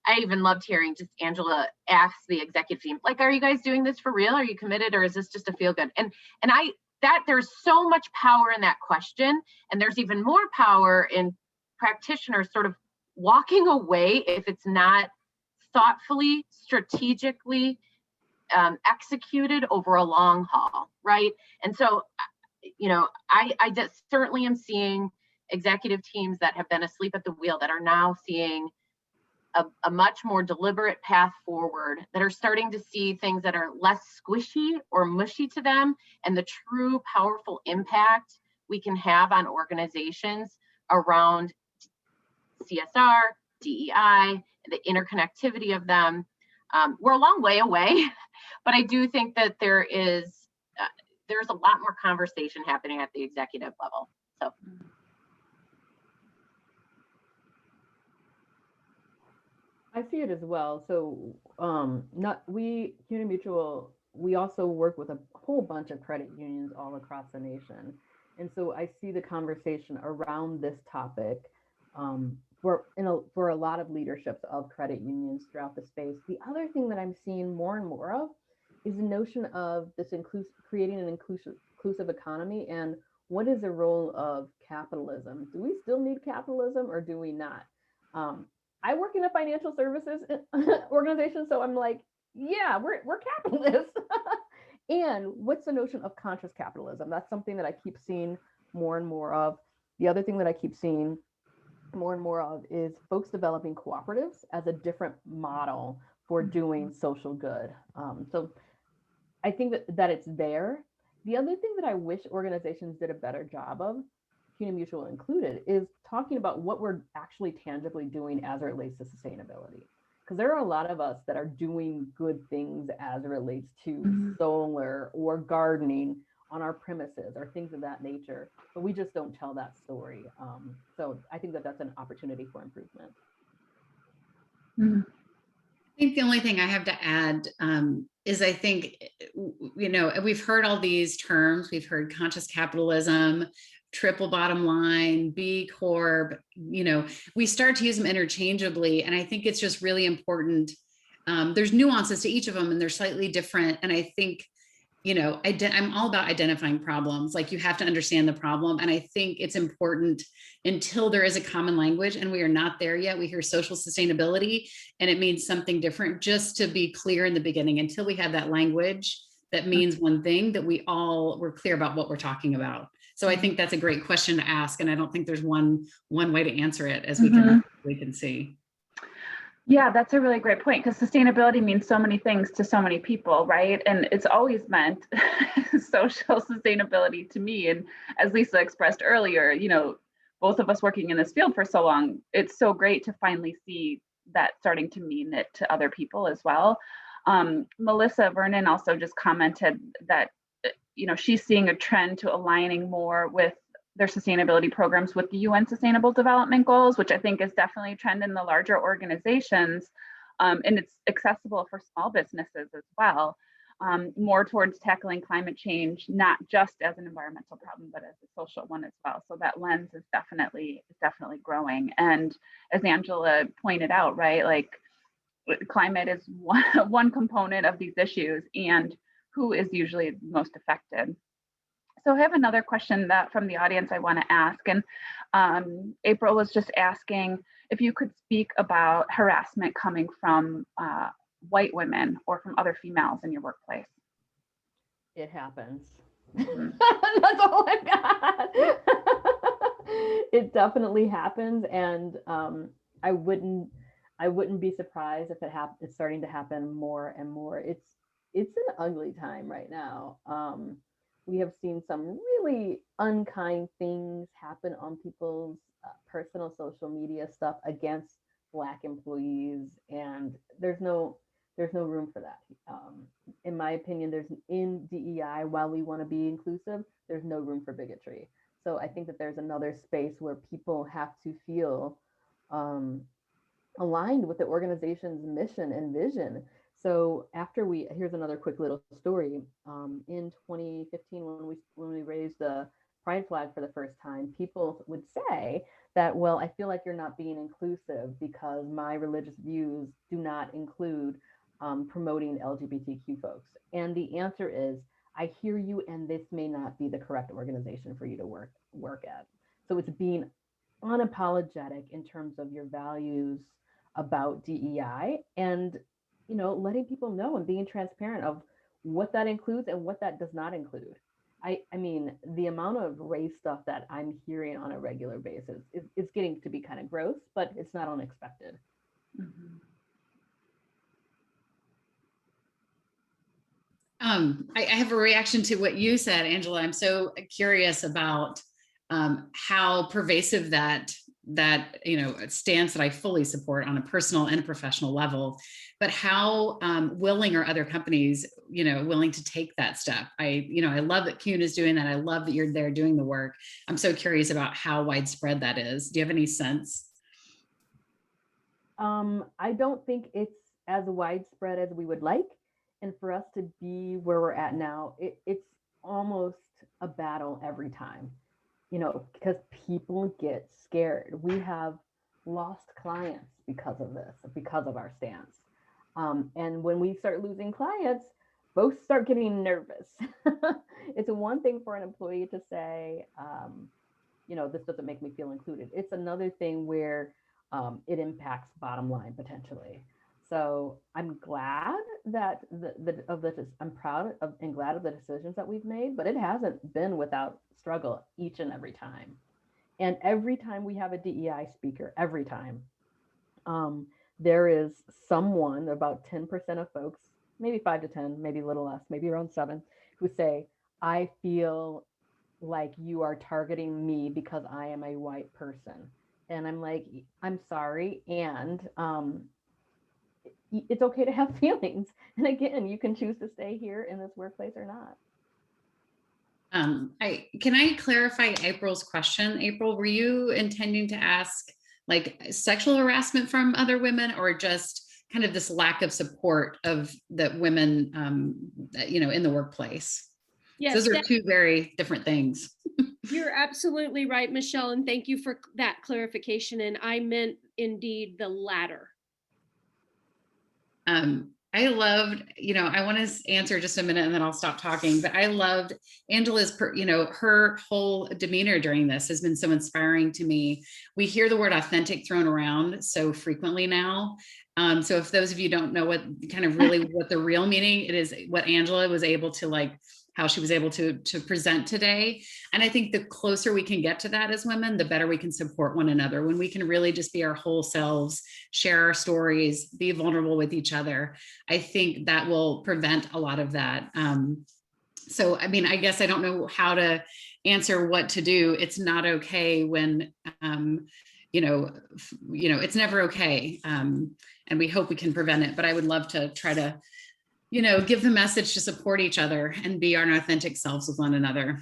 I even loved hearing just Angela ask the executive team, like, are you guys doing this for real? Are you committed, or is this just a feel good? And there's so much power in that question. And there's even more power in practitioners sort of walking away if it's not thoughtfully, strategically executed over a long haul, right? And so, I just certainly am seeing executive teams that have been asleep at the wheel that are now seeing a much more deliberate path forward, that are starting to see things that are less squishy or mushy to them, and the true powerful impact we can have on organizations around CSR, DEI, the interconnectivity of them. We're a long way away, but I do think that there's a lot more conversation happening at the executive level. So. I see it as well. So CUNA Mutual, we also work with a whole bunch of credit unions all across the nation. And so I see the conversation around this topic for a lot of leaderships of credit unions throughout the space. The other thing that I'm seeing more and more of is the notion of this creating an inclusive economy, and what is the role of capitalism? Do we still need capitalism, or do we not? I work in a financial services organization, so I'm like, yeah, we're capitalists. And what's the notion of conscious capitalism? That's something that I keep seeing more and more of. The other thing that I keep seeing more and more of is folks developing cooperatives as a different model for doing social good. So I think that it's there. The other thing that I wish organizations did a better job of, CUNA Mutual included, is talking about what we're actually tangibly doing as it relates to sustainability. Because there are a lot of us that are doing good things as it relates to solar or gardening on our premises or things of that nature, but we just don't tell that story. So I think that that's an opportunity for improvement. I think the only thing I have to add is I think, we've heard all these terms. We've heard conscious capitalism, triple bottom line, B Corp, we start to use them interchangeably. And I think it's just really important. There's nuances to each of them, and they're slightly different. And I think, I'm all about identifying problems. Like, you have to understand the problem. And I think it's important, until there is a common language, and we are not there yet. We hear social sustainability and it means something different, just to be clear in the beginning, until we have that language that means one thing, that we're clear about what we're talking about. So I think that's a great question to ask. And I don't think there's one way to answer it, as we can see. Yeah, that's a really great point, because sustainability means so many things to so many people, right? And it's always meant social sustainability to me. And as Lisa expressed earlier, both of us working in this field for so long, it's so great to finally see that starting to mean it to other people as well. Melissa Vernon also just commented that, she's seeing a trend to aligning more with their sustainability programs with the UN Sustainable Development Goals, which I think is definitely a trend in the larger organizations. And it's accessible for small businesses as well, more towards tackling climate change, not just as an environmental problem, but as a social one as well. So that lens is definitely growing. And as Angela pointed out, right, like, climate is one component of these issues, and who is usually most affected. So I have another question that from the audience I want to ask. And April was just asking if you could speak about harassment coming from white women or from other females in your workplace. It happens. That's all I've got. It definitely happens. And I wouldn't be surprised if it's starting to happen more and more. It's an ugly time right now. We have seen some really unkind things happen on people's personal social media stuff against Black employees, and there's no room for that. In my opinion, there's in DEI, while we want to be inclusive, there's no room for bigotry. So I think that there's another space where people have to feel um, aligned with the organization's mission and vision. So here's another quick little story. In 2015, when we raised the pride flag for the first time, people would say that, well, I feel like you're not being inclusive because my religious views do not include promoting LGBTQ folks. And the answer is, I hear you, and this may not be the correct organization for you to work at. So it's being unapologetic in terms of your values about DEI, and letting people know and being transparent of what that includes and what that does not include. I mean, the amount of race stuff that I'm hearing on a regular basis is getting to be kind of gross, but it's not unexpected. Mm-hmm. I have a reaction to what you said, Angela. I'm so curious about how pervasive that stance that I fully support on a personal and professional level, but how willing are other companies, willing to take that step? I love that CUNA is doing that. I love that you're there doing the work. I'm so curious about how widespread that is. Do you have any sense? I don't think it's as widespread as we would like. And for us to be where we're at now, it's almost a battle every time, because people get scared. We have lost clients because of this, because of our stance. And when we start losing clients, folks start getting nervous. It's one thing for an employee to say, this doesn't make me feel included. It's another thing where it impacts bottom line potentially. So I'm glad that I'm proud of and glad of the decisions that we've made, but it hasn't been without struggle each and every time. And every time we have a DEI speaker, every time, there is someone, about 10% of folks, maybe 5 to 10, maybe a little less, maybe around 7, who say, I feel like you are targeting me because I am a white person. And I'm like, I'm sorry. And it's okay to have feelings. And again, you can choose to stay here in this workplace or not. Can I clarify April's question? April, were you intending to ask like sexual harassment from other women, or just kind of this lack of support of that women, in the workplace? Yes, those are two very different things. You're absolutely right, Michelle, and thank you for that clarification. And I meant indeed the latter. I loved, I want to answer just a minute and then I'll stop talking, but I loved Angela's, her whole demeanor during this has been so inspiring to me. We hear the word authentic thrown around so frequently now. So if those of you don't know what the real meaning, it is what Angela was able to how she was able to present today. And I think the closer we can get to that as women, the better we can support one another. When we can really just be our whole selves, share our stories, be vulnerable with each other, I think that will prevent a lot of that. So, I mean, I guess I don't know how to answer what to do. It's not okay when, it's never okay. And we hope we can prevent it, but I would love to try to give the message to support each other and be our authentic selves with one another.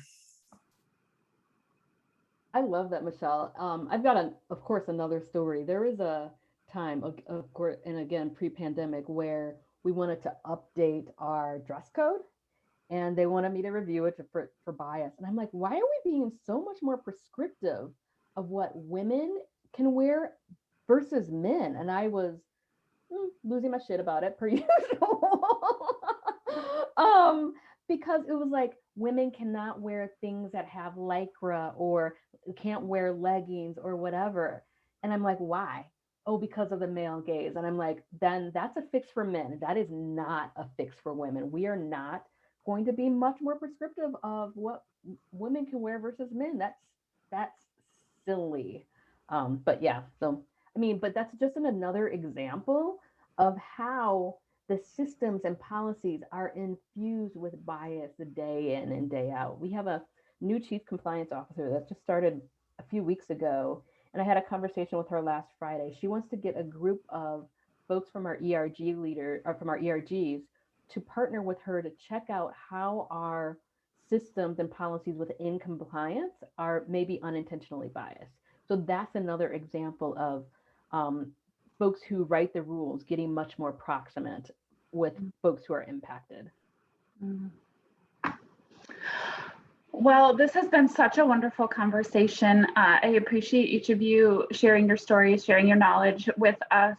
I love that, Michelle. I've got, of course, another story. There is a time, of course, and again, pre-pandemic, where we wanted to update our dress code, and they wanted me to review it for bias. And I'm like, why are we being so much more prescriptive of what women can wear versus men? And I was losing my shit about it, per usual. Because it was like, women cannot wear things that have lycra, or can't wear leggings or whatever. And I'm like, why? Oh, because of the male gaze. And I'm like, then that's a fix for men. That is not a fix for women. We are not going to be much more prescriptive of what women can wear versus men. That's silly. But yeah, so I mean, but that's just another example of how the systems and policies are infused with bias day in and day out. We have a new chief compliance officer that just started a few weeks ago, and I had a conversation with her last Friday. She wants to get a group of folks from our ERG leader or from our ERGs to partner with her to check out how our systems and policies within compliance are maybe unintentionally biased. So that's another example of folks who write the rules getting much more proximate with folks who are impacted. Well, this has been such a wonderful conversation. I appreciate each of you sharing your stories, sharing your knowledge with us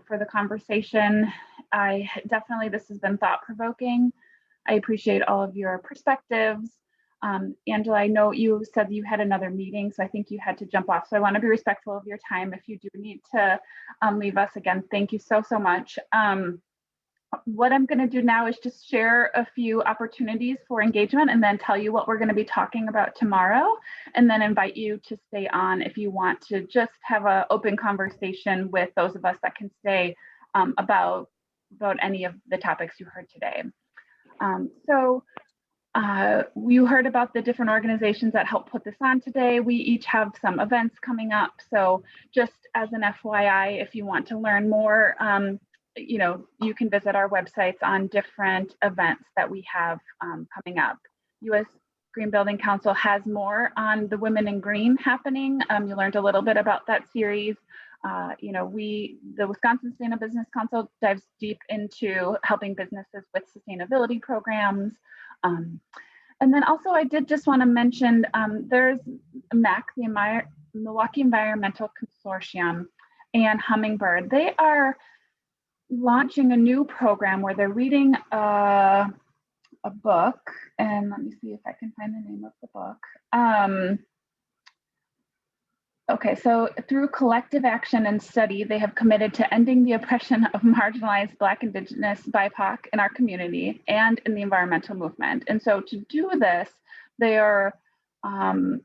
for the conversation. This has been thought-provoking. I appreciate all of your perspectives. Angela, I know you said you had another meeting, so I think you had to jump off. So I want to be respectful of your time. If you do need to leave us, again, thank you so much. What I'm going to do now is just share a few opportunities for engagement and then tell you what we're going to be talking about tomorrow, and then invite you to stay on if you want to just have an open conversation with those of us that can stay about any of the topics you heard today. You heard about the different organizations that helped put this on today. We each have some events coming up. So just as an FYI, if you want to learn more, you can visit our websites on different events that we have coming up. U.S. Green Building Council has more on the Women in Green happening. You learned a little bit about that series. The Wisconsin Sustainable Business Council dives deep into helping businesses with sustainability programs. And then also I did just want to mention there's MAC, the Milwaukee Environmental Consortium, and Hummingbird. They are launching a new program where they're reading a book, and let me see if I can find the name of the book. Okay, so through collective action and study, they have committed to ending the oppression of marginalized Black, Indigenous, BIPOC in our community and in the environmental movement. And so to do this, they are, I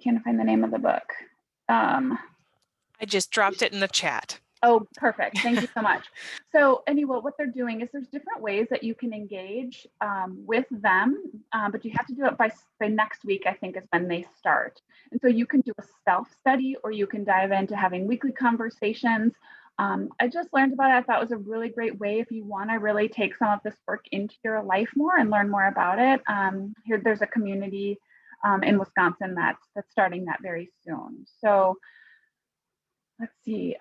can't find the name of the book. I just dropped it in the chat. Oh, perfect. Thank you so much. So anyway, what they're doing is there's different ways that you can engage with them, but you have to do it by next week, I think is when they start. And so you can do a self-study or you can dive into having weekly conversations. I just learned about it. I thought it was a really great way if you want to really take some of this work into your life more and learn more about it. Here, there's a community in Wisconsin that's starting that very soon. So let's see.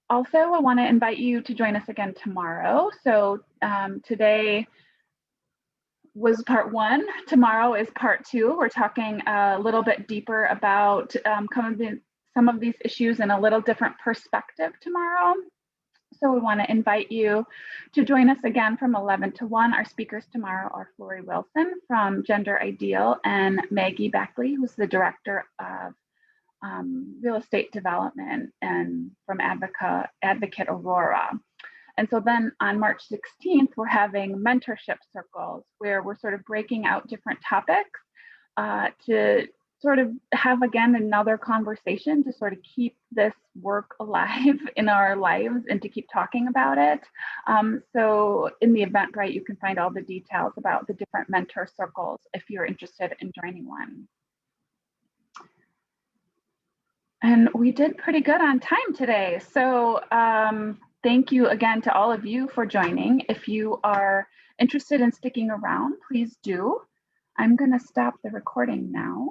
Also, I want to invite you to join us again tomorrow. So today was part one. Tomorrow is part two. We're talking a little bit deeper about some of these issues in a little different perspective tomorrow. So we want to invite you to join us again from 11 to 1. Our speakers tomorrow are Flory Wilson from Gender Ideal and Maggie Beckley, who's the director of real estate development and from Advocate Aurora. And so then on March 16th, we're having mentorship circles where we're sort of breaking out different topics to sort of have, again, another conversation to sort of keep this work alive in our lives and to keep talking about it. So in the Eventbrite, you can find all the details about the different mentor circles if you're interested in joining one. And we did pretty good on time today. So thank you again to all of you for joining. If you are interested in sticking around, please do. I'm going to stop the recording now.